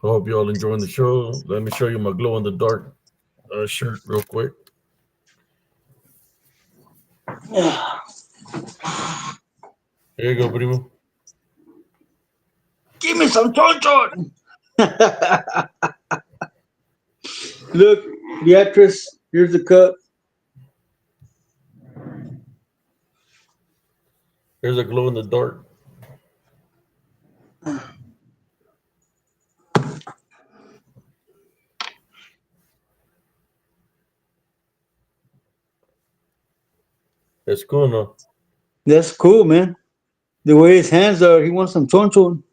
I hope you all enjoying the show. Let me show you my glow in the dark shirt real quick. Here you go, primo. Give me some chonchon. Look, Beatrice, here's the cup. Here's a glow in the dark. It's cool enough. That's cool, man. The way his hands are, he wants some chonchon.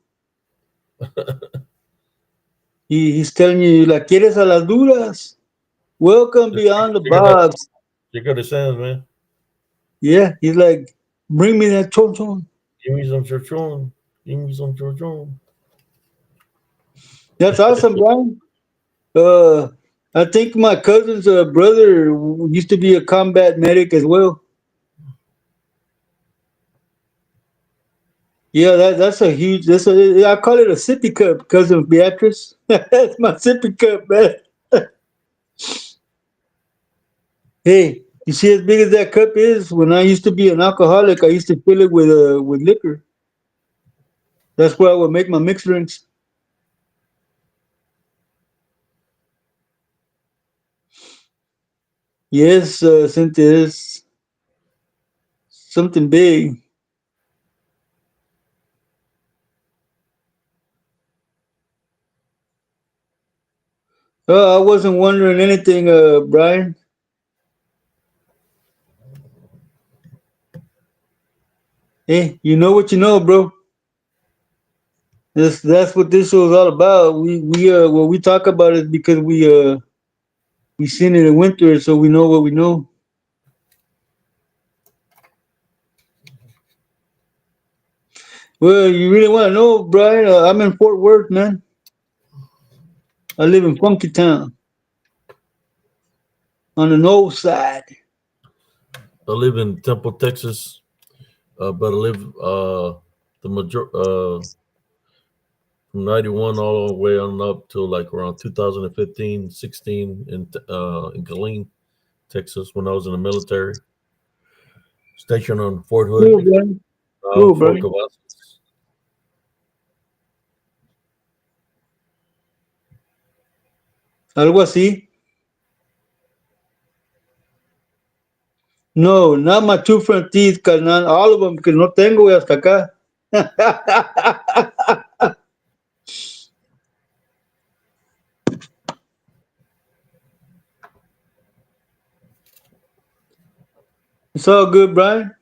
He's telling you, la quieres a las duras. Welcome beyond the Check out, box. check out his hands, man. Yeah, he's like, bring me that chonchon. Give me some churchon. Give me some churchon. That's awesome, Brian. Uh, I think my cousin's brother used to be a combat medic as well. Yeah, that's a huge. I call it a sippy cup, cousin Beatrice. That's my sippy cup, man. Hey, you see as big as that cup is. When I used to be an alcoholic, I used to fill it with liquor. That's where I would make my mixed drinks. Yes, Cynthia, it's something big. I wasn't wondering anything, Brian. Hey, you know what you know, bro. That's what this show is all about. We what we talk about is because we seen it and went through it, so we know what we know. Well, you really want to know, Brian? I'm in Fort Worth, man. I live in Funky Town. on the north side. I live in Temple, Texas, but I live the from 91 all the way on up to like around 2015, 16 in Killeen, Texas when I was in the military, stationed on Fort Cool, Hood, Brian. Cool, Fort Brian. Cavazos. Algo así. No, not my two front teeth, carnal. All of them, que no tengo, güey, hasta acá. It's all good, Brian.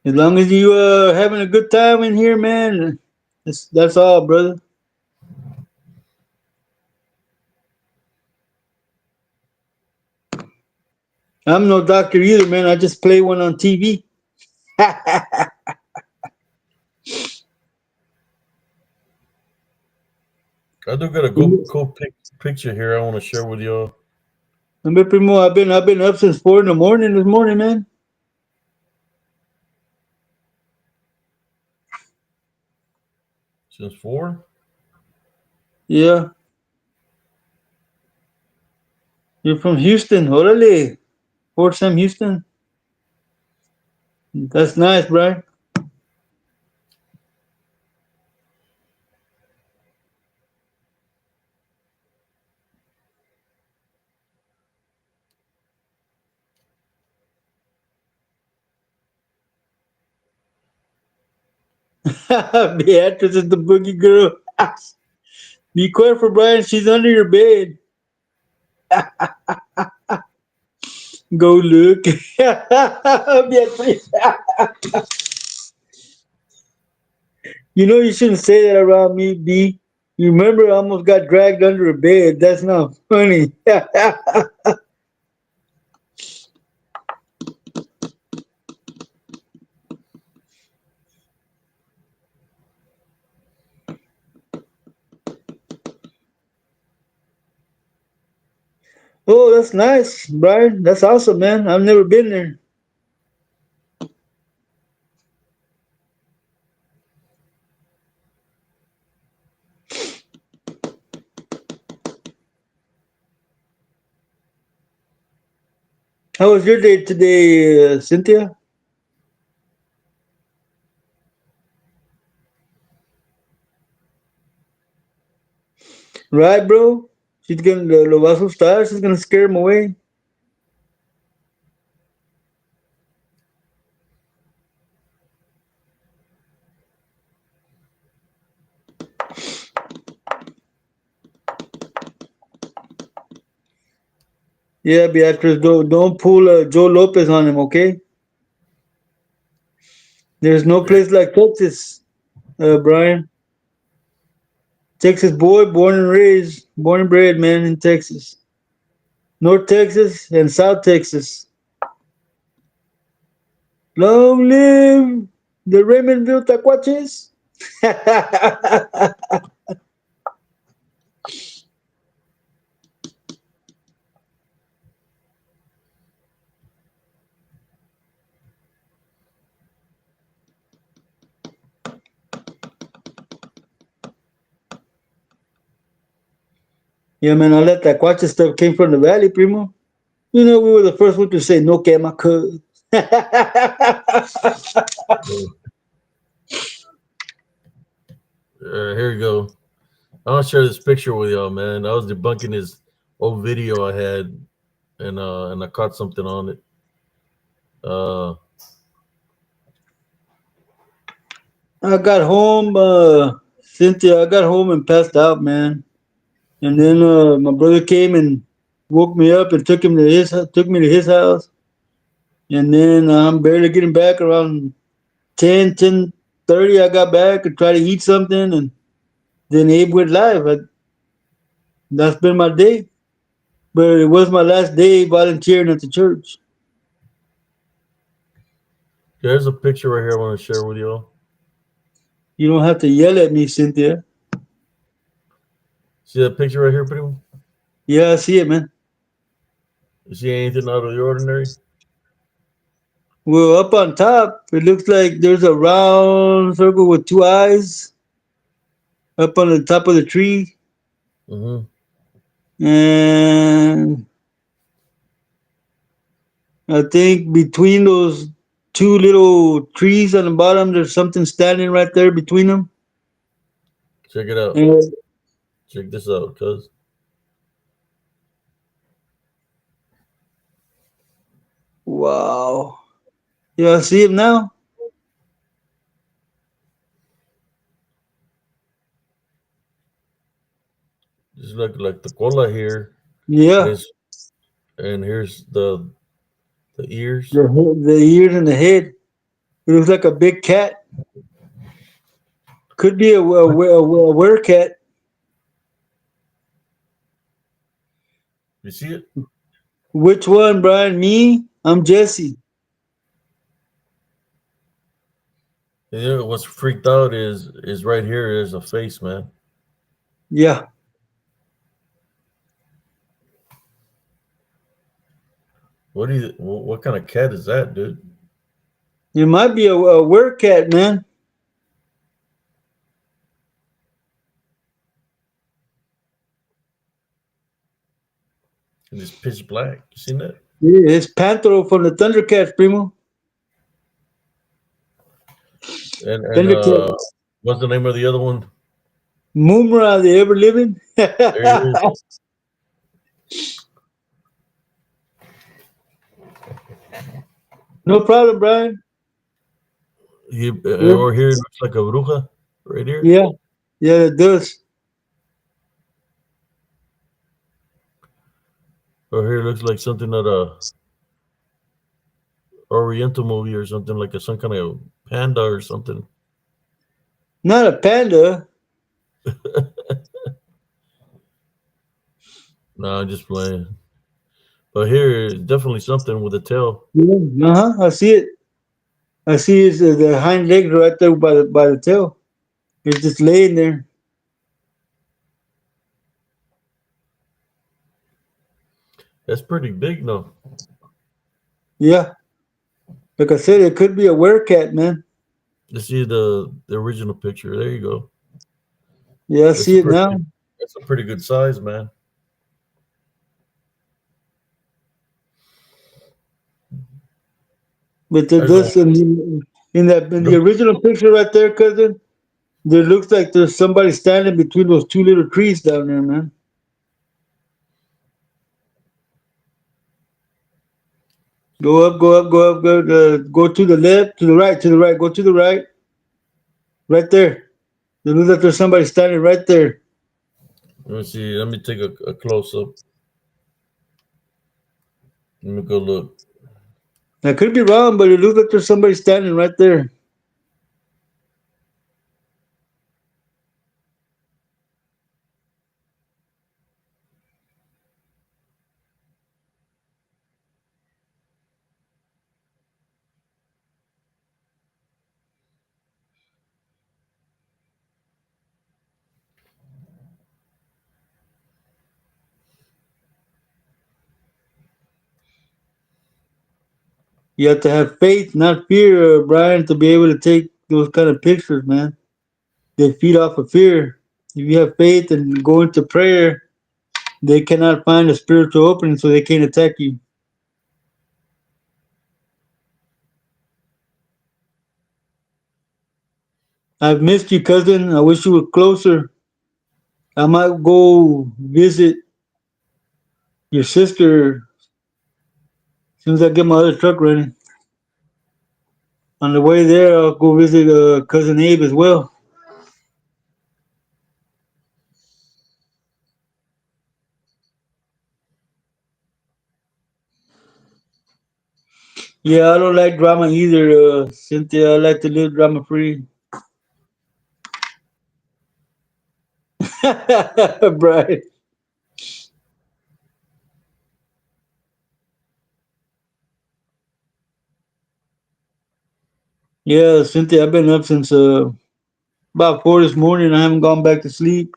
As long as you having a good time in here, man, that's all, brother. I'm no doctor either, man. I just play one on TV. I do got a cool picture here I want to share with y'all. Hombre, primo, I've been up since 4 in the morning this morning, man. Since 4? Yeah, you're from Houston, orale, Fort Sam, Houston. That's nice, Brian. Beatrice is the boogie girl. Be careful, Brian. She's under your bed. Go look. Beatrice. You know you shouldn't say that around me, B. You remember I almost got dragged under a bed. That's not funny. Oh, that's nice, Brian. That's awesome, man. I've never been there. How was your day today, Cynthia? Right, bro? She's gonna lo va a asustar. She's gonna scare him away. Yeah, Beatrice, don't pull Joe Lopez on him, okay? There's no Yeah. place like Texas, Brian. Texas boy, born and bred, man, in Texas. North Texas and South Texas. Long live the Raymondville Taquaches. Yeah, man, all that Taquache stuff came from the valley, primo. You know, we were the first one to say no que my cuz. Here you go. I want to share this picture with y'all, man. I was debunking this old video I had, and I caught something on it. Uh, I got home, Cynthia. I got home and passed out, man. And then my brother came and woke me up and took me to his house. And then I'm barely getting back around 10:30. I got back and tried to eat something, and then Abe went live. That's been my day. But it was my last day volunteering at the church. There's a picture right here I want to share with y'all. You don't have to yell at me, Cynthia. See that picture right here, pretty much? Yeah, I see it, man. You see anything out of the ordinary? Well, up on top, it looks like there's a round circle with two eyes up on the top of the tree. Mm-hmm. And I think between those two little trees on the bottom, there's something standing right there between them. Check it out. And Check this out, cuz. wow. Yeah, I see it now? Just look like the cola here, and Yeah. it's and here's the ears. The ears and the head. It looks like a big cat. Could be a werecat. You see it? Which one, Brian? Me? I'm Jesse. And you know what's freaked out is right here is a face, man. Yeah. What kind of cat is that, dude? It might be a werecat, man. And it's pitch black. You seen that? Yeah, it's Panther from the Thundercats, primo. And Thundercats. what's the name of the other one? Mumra, the ever living? There he is. No problem, Brian. Yeah. Or here it looks like a bruja, right here. Yeah, yeah, it does. Or here it looks like something at a Oriental movie or something like some kind of panda or something. Not a panda. Nah, I'm just playing. But here, definitely something with a tail. Yeah, I see it. I see his the hind legs right there by the tail. It's just laying there. That's pretty big, no? Yeah, like I said, it could be a werecat, man. Let's see the original picture. There you go. Yeah, I That's see a it now. that's a pretty good size, man. But I just don't. this in the Look, original picture right there, cousin, there looks like there's somebody standing between those two little trees down there, man. Go up, go up, go up, go to the left, to the right, to the right, go to the right, right there. It looks like there's somebody standing right there. let me see. Let me take a close up. Let me go look. I could be wrong, but it looks like there's somebody standing right there. You have to have faith, not fear, Brian, to be able to take those kind of pictures, man. They feed off of fear. If you have faith and go into prayer, they cannot find a spiritual opening, so they can't attack you. I've missed you, cousin. I wish you were closer. I might go visit your sister as soon as I get my other truck running. On the way there, I'll go visit cousin Abe as well. Yeah, I don't like drama either, Cynthia. I like to live drama free. Brian. Yeah, Cynthia, I've been up since about 4 this morning. I haven't gone back to sleep.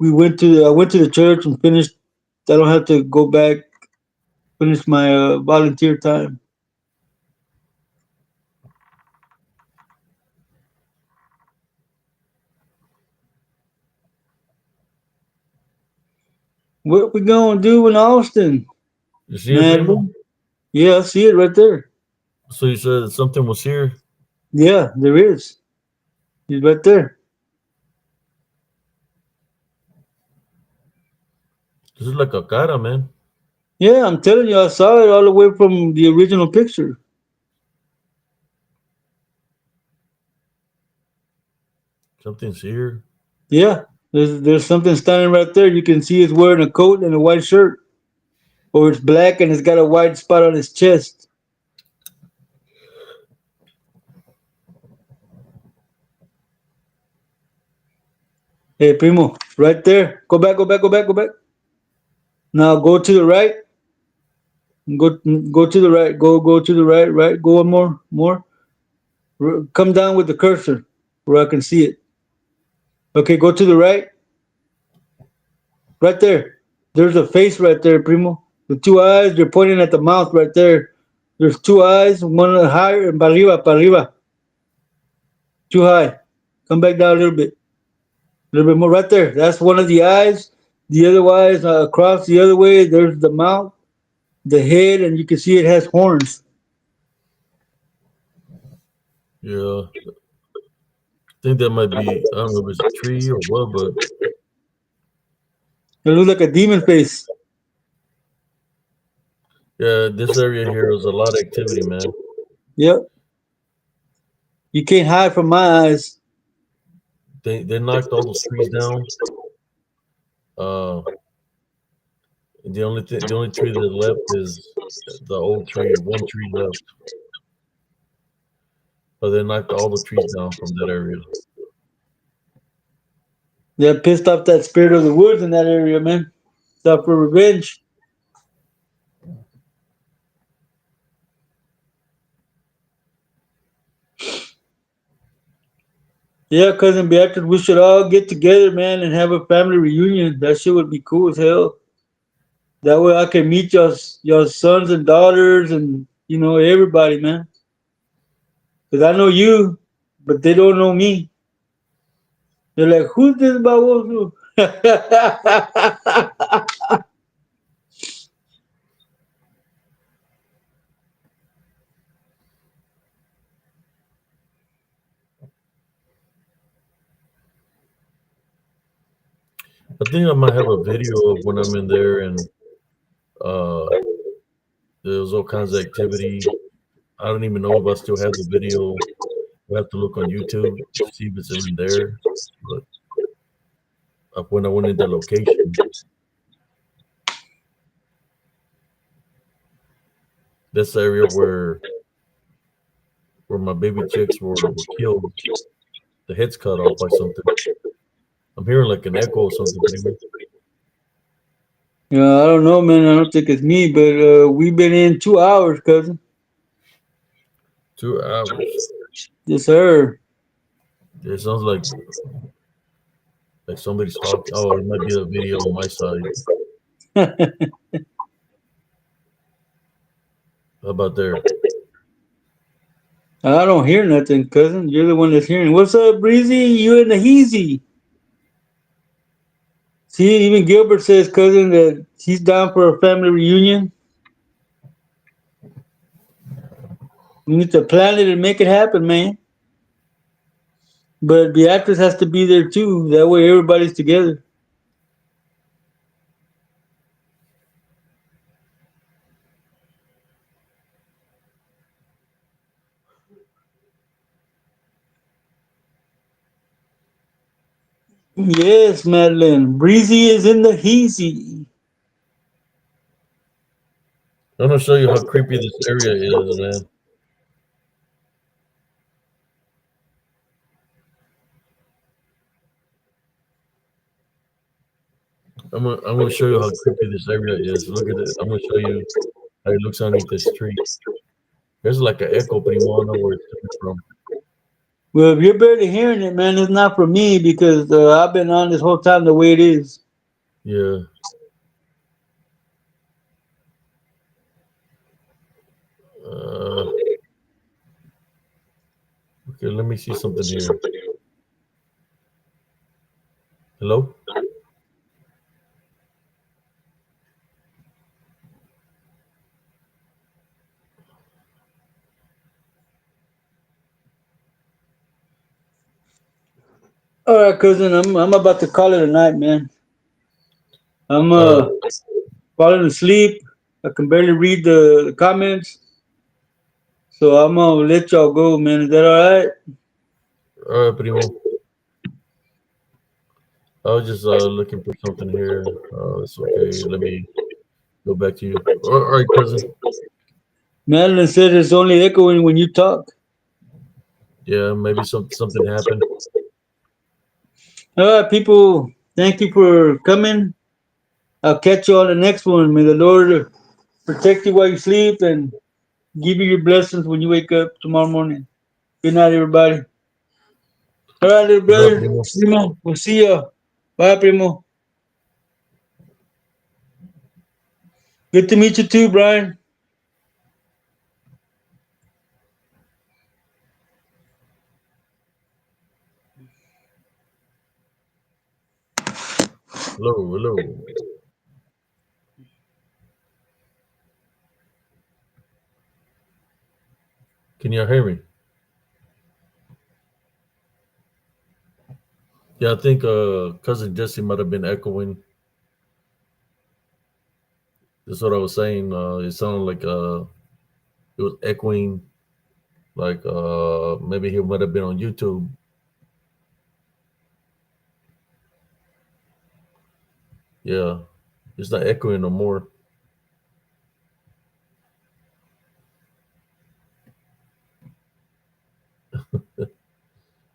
I went to the church and finished. I don't have to go back. Finish my volunteer time. What we gonna do in Austin, You see it, Primo? man? Yeah, I see it right there. So you said something was here. Yeah, there is. He's right there. This is like a cara, man. Yeah, I'm telling you, I saw it all the way from the original picture. Something's here. Yeah, there's something standing right there. You can see he's wearing a coat and a white shirt, or it's black and it's got a white spot on his chest. Hey, Primo, right there. Go back, go back, go back, go back. Now go to the right. Go go to the right. Go to the right. Right. Go one more. More. Come down with the cursor where I can see it. Okay, go to the right. Right there. There's a face right there, Primo. The two eyes. You're pointing at the mouth right there. There's two eyes. One higher and para arriba, para arriba. Too high. Come back down a little bit. A little bit more. Right there. That's one of the eyes. The other eyes across the other way. There's the mouth, the head, and you can see it has horns. Yeah, I think that might be. I don't know if it's a tree or what, but It looks like a demon face. yeah, this area here is a lot of activity, man. Yep. You can't hide from my eyes. They knocked all those trees down. Uh, the only tree that's left is the old tree. One tree left, but they knocked all the trees down from that area. They pissed off that spirit of the woods in that area, man. It's out for revenge. Yeah, cousin Beatrice, we should all get together, man, and have a family reunion. That shit would be cool as hell. That way I can meet your sons and daughters and everybody, man. Cause I know you, but they don't know me. They're like, who's this baboso? I think I might have a video of when I'm in there and uh, there's all kinds of activity. I don't even know if I still have the video. I have to look on YouTube to see if it's even there. But when I went in that location, that's the area where my baby chicks were killed. The heads cut off by something. I'm hearing like an echo or something, Primo. Yeah, I don't know, man. I don't think it's me, but we've been in 2 hours, cousin. 2 hours. Yes, sir. It sounds like somebody's talking. Oh, it might be a video on my side. I How about there? don't hear nothing, cousin. You're the one that's hearing. What's up, Breezy? You and the Heezy. See, even Gilbert says, cousin, that he's down for a family reunion. We need to plan it and make it happen, man. But Beatrice has to be there too. That way everybody's together. Yes, Madeline. Breezy is in the Heezy. I'm gonna show you how creepy this area is, man. I'm gonna show you how creepy this area is. Look at it. I'm gonna show you how it looks underneath this tree. There's like an echo, primo. I don't know where it's coming from. Well, if you're barely hearing it, man, it's not for me because I've been on this whole time the way it is. Yeah. Uh, okay, let me see something here. Hello? All right, cousin, I'm about to call it a night, man. I'm Uh, falling asleep. I can barely read the comments, so I'm gonna let y'all go, man. Is that all right? Primo. I was just looking for something here. It's okay. Let me go back to you. All right, cousin. Madeline said it's only echoing when you talk. Yeah, maybe something happened. All right, people, thank you for coming. I'll catch you on the next one. May the Lord protect you while you sleep and give you your blessings when you wake up tomorrow morning. Good night, everybody. All right, little Good night, brother. Primo. Primo, we'll see ya. Bye, Primo. Good to meet you too, Brian. Hello, hello. Can you hear me? Yeah, I think cousin Jesse might have been echoing. That's what I was saying. It sounded like it was echoing. Like maybe he might have been on YouTube. Yeah, it's not echoing no more.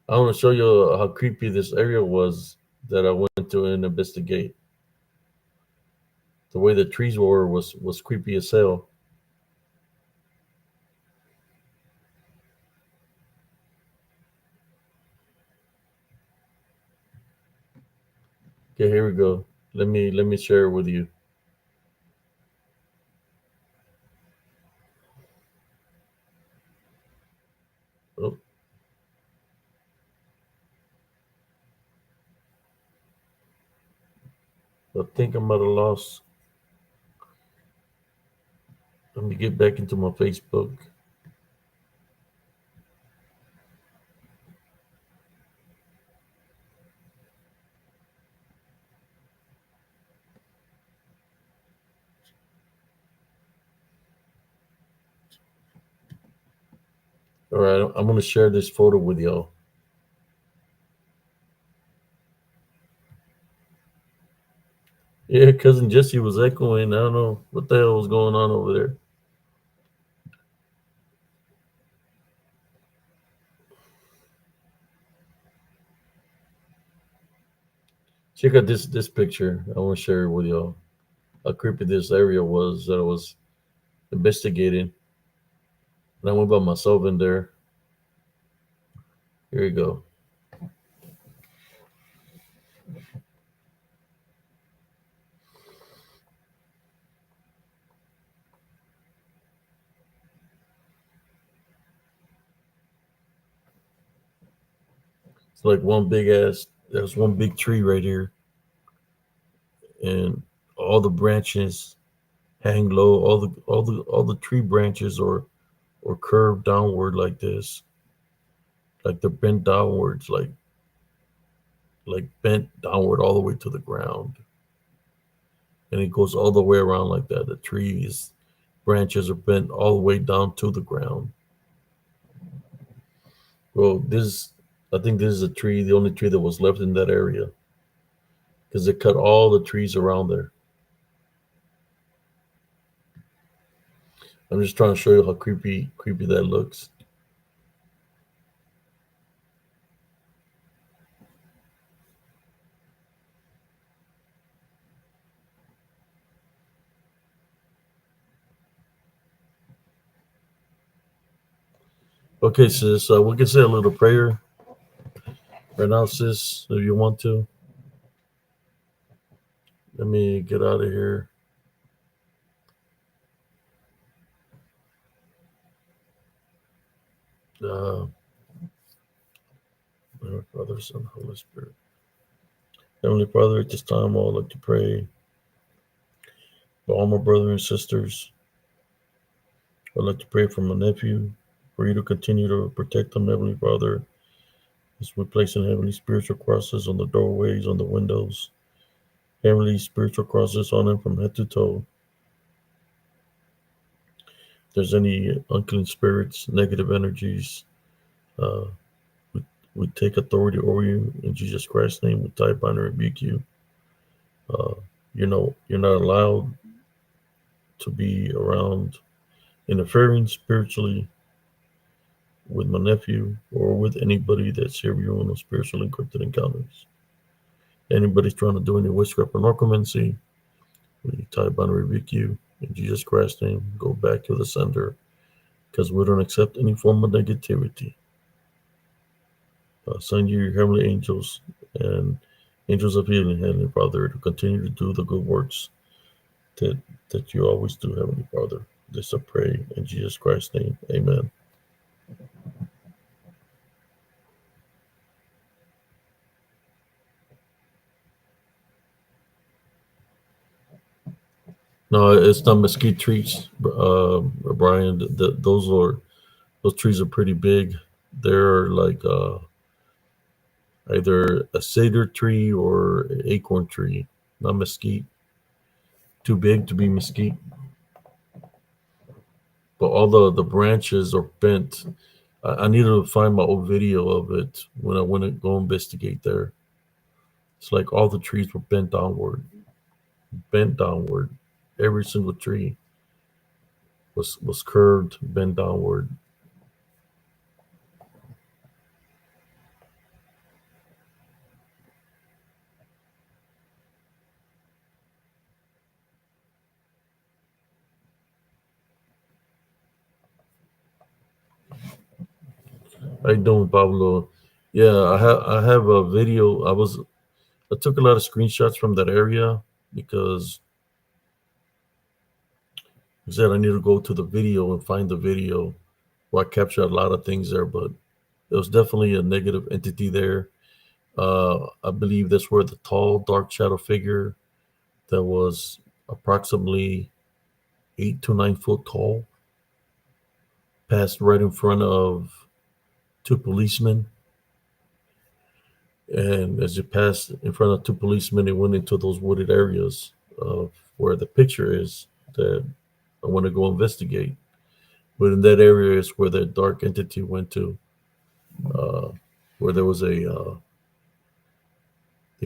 I want to show you how creepy this area was that I went to and investigate. The way the trees were was creepy as hell. Okay, here we go. Let me share it with you. Oh, I think I might have lost. Let me get back into my Facebook. All right, I'm gonna share this photo with y'all. Yeah, cousin Jesse was echoing. I don't know what the hell was going on over there. Check out this picture. I want to share it with y'all. How creepy this area was that I was investigating. And I went by myself in there. Here you go. It's like one big ass. There's one big tree right here, and all the branches hang low. All the tree branches or curved downward like this, like they're bent downwards, like bent downward all the way to the ground, and it goes all the way around like that. The trees branches are bent all the way down to the ground. Well, this I think this is a tree, the only tree that was left in that area, because they cut all the trees around there. I'm just trying to show you how creepy that looks. Okay, sis, we can say a little prayer. Right now, sis, if you want to, let me get out of here. Uh, Father, Son, Holy Spirit. Heavenly Father, at this time, I would like to pray for all my brothers and sisters. I'd like to pray for my nephew, for you to continue to protect him, Heavenly Father, as we place in heavenly spiritual crosses on the doorways, on the windows, heavenly spiritual crosses on him from head to toe. If there's any unclean spirits, negative energies, uh, we, we take authority over you in Jesus Christ's name. We tie, bind, and rebuke you. Uh, you're not allowed to be around interfering spiritually with my nephew or with anybody that's here with you on those spiritual encrypted encounters. Anybody's trying to do any witchcraft or necromancy, we tie, bind, and rebuke you in Jesus Christ's name. Go back to the sender because we don't accept any form of negativity. Send you your heavenly angels and angels of healing, Heavenly Father, to continue to do the good works that that you always do, Heavenly Father. This I pray in Jesus Christ's name. Amen. No, it's not mesquite trees, Brian. Those trees are pretty big. They're like either a cedar tree or an acorn tree, not mesquite. Too big to be mesquite, but all the branches are bent. I needed to find my old video of it when I went to go investigate there. It's like all the trees were bent downward, bent downward. Every single tree was curved, bent downward. How you doing, Pablo? Yeah, I have a video. I took a lot of screenshots from that area because I said I need to go to the video and find the video where I captured a lot of things there, but there was definitely a negative entity there. I believe that's where the tall, dark shadow figure that was approximately 8 to 9 foot tall passed right in front of two policemen. And as it passed in front of two policemen, it went into those wooded areas of where the picture is that I want to go investigate. But in that area is where that dark entity went to, uh, where there was they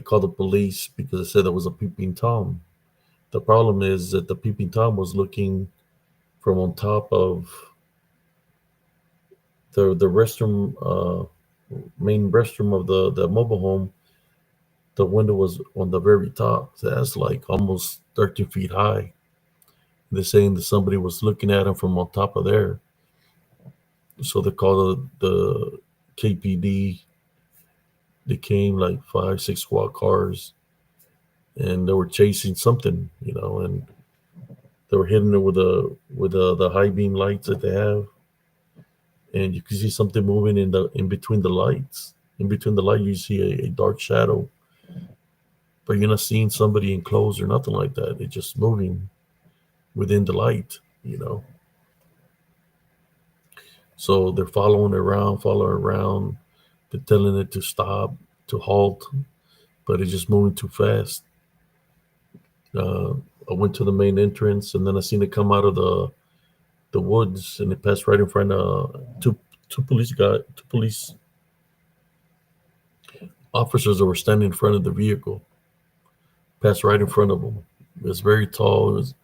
called the police because they said there was a peeping Tom. The problem is that the peeping Tom was looking from on top of the restroom, main restroom of the mobile home. The window was on the very top. So that's like almost 13 feet high. They're saying that somebody was looking at him from on top of there. So they called the KPD. They came like 5, 6 squad cars, and they were chasing something, and they were hitting it with the high beam lights that they have, and you can see something moving in between the lights. In between the light, you see a dark shadow, but you're not seeing somebody enclosed or nothing like that. It's just moving within the light. So they're following around. They're telling it to stop, to halt, but it's just moving too fast. Uh, I went to the main entrance, and then I seen it come out of the woods, and it passed right in front of two police officers that were standing in front of the vehicle. Passed right in front of them. It was very tall. It was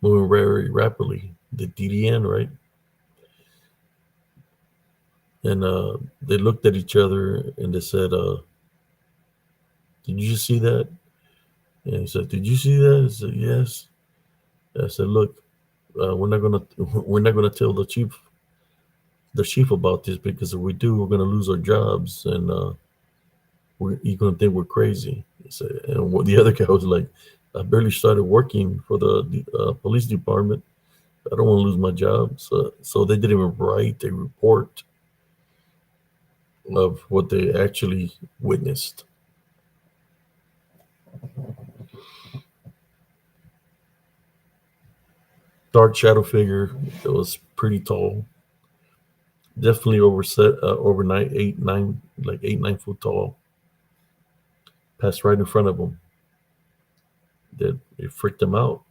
moving very rapidly. The DDN, right? And they looked at each other and they said, "Did you just see that?" And he said, "Did you see that?" I said, "Yes." I said, "Look, we're not gonna we're not gonna tell the chief about this because if we do, we're gonna lose our jobs." And you're gonna think we're crazy. So, and what the other guy was like, I barely started working for the police department. I don't want to lose my job. So they didn't even write a report of what they actually witnessed. Dark shadow figure that was pretty tall, definitely overnight 8 9 like 8 9 foot tall. Passed right in front of him. That it freaked him out.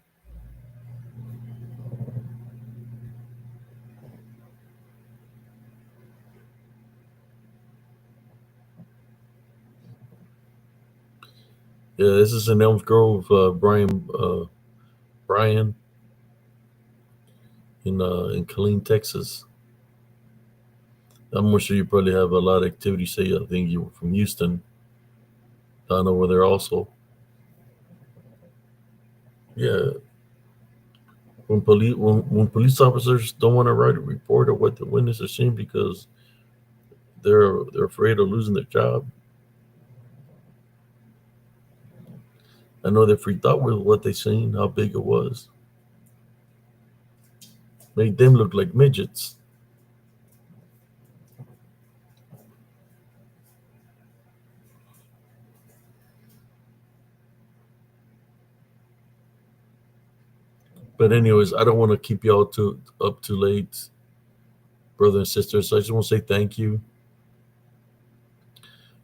Yeah, this is in Elms Grove, Brian in Killeen, Texas. I'm sure you probably have a lot of activity. Say, I think you were from Houston, down over there also. Yeah, when police officers don't want to write a report of what the witness has seen because they're afraid of losing their job. I know they freaked out with what they seen, how big it was, made them look like midgets. But anyways, I don't want to keep y'all too up too late, brothers and sisters. So I just want to say thank you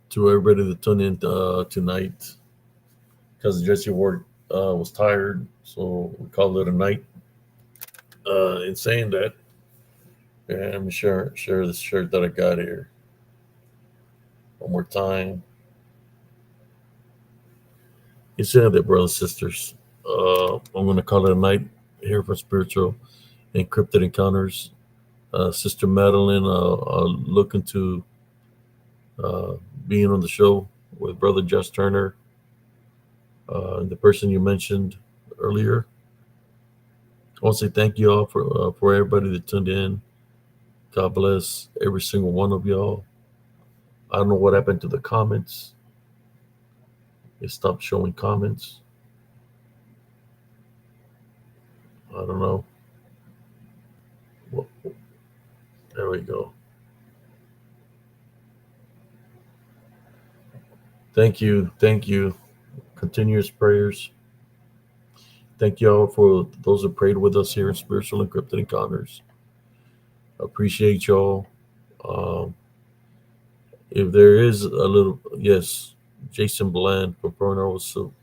to everybody that tuned in tonight. Because Jesse Ward was tired, so we called it a night. In saying that, yeah, I'm share this shirt that I got here one more time. In saying that, brothers and sisters, I'm gonna call it a night here for spiritual encrypted encounters. Sister Madeline, looking to uh, being on the show with Brother Just Turner, the person you mentioned earlier. I want to say thank you all for everybody that tuned in. God bless every single one of y'all. I don't know what happened to the comments. It stopped showing comments. I don't know. Well, there we go. Thank you. Thank you. Continuous prayers. Thank y'all for those who prayed with us here in Spiritual Encrypted Encounters. Appreciate y'all. Um, if there is a little, yes, Jason Bland for Burnout Soup.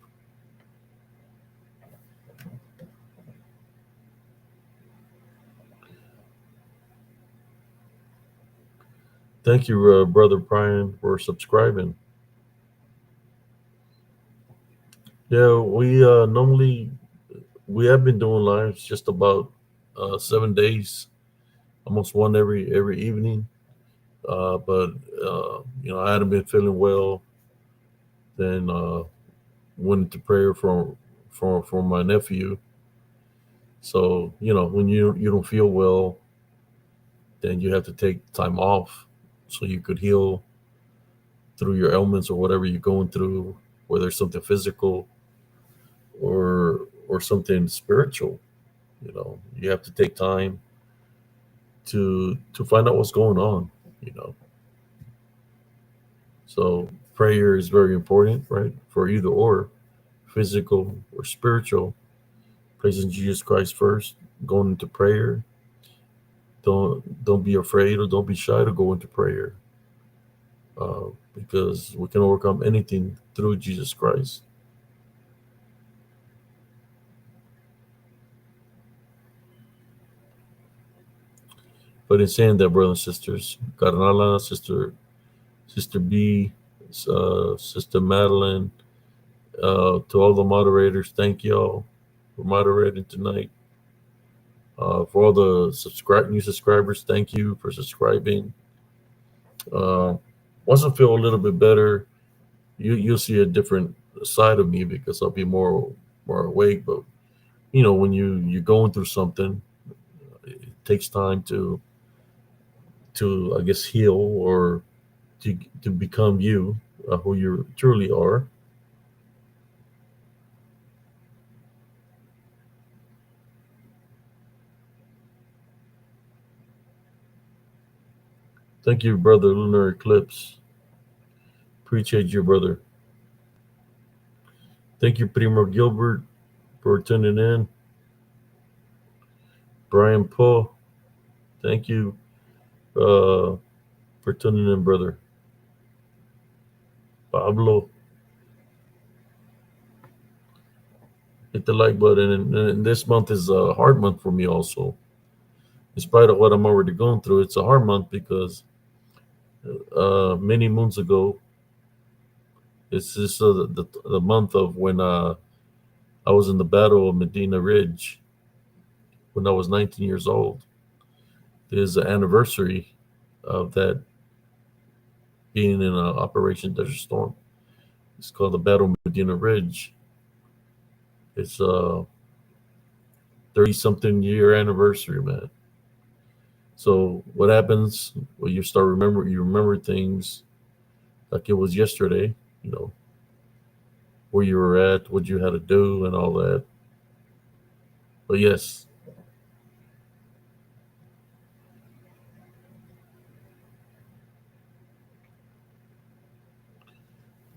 Thank you, Brother Brian, for subscribing. Yeah, we normally we have been doing lives just about 7 days, almost one every evening. But I hadn't been feeling well. Then went into prayer for my nephew. So when you don't feel well, then you have to take time off so you could heal through your ailments or whatever you're going through, whether it's something physical or something spiritual. You have to take time to find out what's going on. You know, so prayer is very important, right? For either or, physical or spiritual. Praising Jesus Christ first, going into prayer. Don't be afraid or don't be shy to go into prayer, uh, because we can overcome anything through Jesus Christ. But in saying that, brothers and sisters, Carnala, Sister B, Sister Madeline, to all the moderators, thank y'all for moderating tonight. For all the new subscribers, thank you for subscribing. Uh, Once I feel a little bit better, you'll see a different side of me because I'll be more awake. But when you're going through something, it takes time to I guess heal or to become you. who you truly are. Thank you, brother Lunar Eclipse. Appreciate you, brother. Thank you, Primo Gilbert, for tuning in. Brian Paul, thank you for tuning in, brother. Pablo, hit the like button. And this month is a hard month for me, also. In spite of what I'm already going through, it's a hard month because many moons ago, it's just the month of when I was in the Battle of Medina Ridge when I was 19 years old. There's an anniversary of that being in Operation Desert Storm. It's called the Battle of Medina Ridge. It's a 30 something year anniversary, man. So what happens? Well, you remember things like it was yesterday, you know, where you were at, what you had to do, and all that. But yes,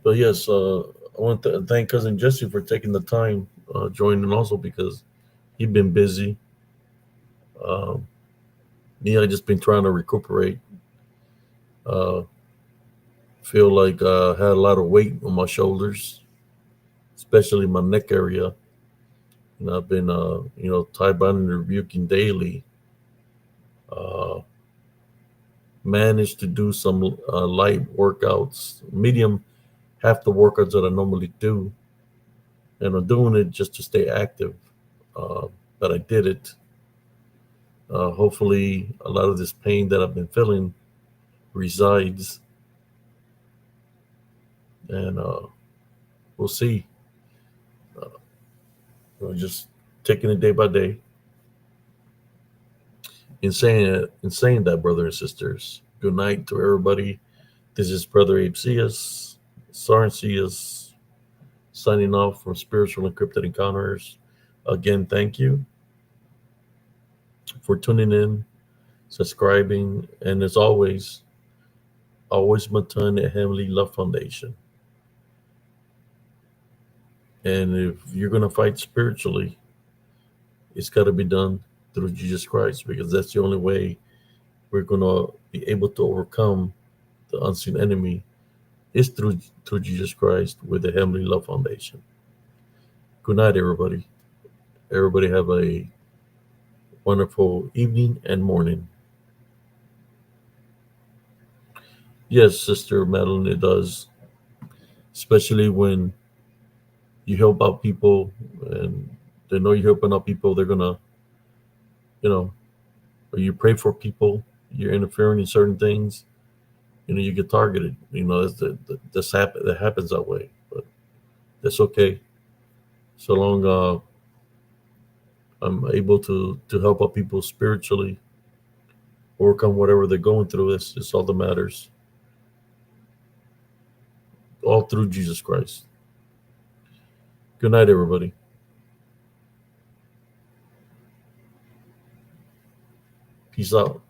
but yes, I want to thank cousin Jesse for taking the time joining also because he's been busy. Um, Me, I just been trying to recuperate. Uh, feel like I had a lot of weight on my shoulders, especially my neck area, and I've been tie binding and rebuking daily. Uh, Managed to do some light workouts, medium, half the workouts that I normally do, and I'm doing it just to stay active. Uh, but I did it. Hopefully, a lot of this pain that I've been feeling resides, and we'll see. Uh, we're just taking it day by day. In saying that, brothers and sisters, good night to everybody. This is Brother Abe Cias, Sarn Cias, signing off from Spiritual Encrypted Encounters. Again, thank you for tuning in, subscribing, and as always, always maintain a Heavenly Love Foundation. And if you're going to fight spiritually, it's got to be done through Jesus Christ because that's the only way we're going to be able to overcome the unseen enemy is through Jesus Christ with the Heavenly Love Foundation. Good night, everybody. Everybody have a wonderful evening and morning. Yes, Sister Madeline, it does, especially when you help out people and they know you're helping out people. They're gonna, you know, or you pray for people. You're interfering in certain things. You get targeted. That happens that way, but that's okay. So long I'm able to help out people spiritually, overcome whatever they're going through. It's all that matters. All through Jesus Christ. Good night, everybody. Peace out.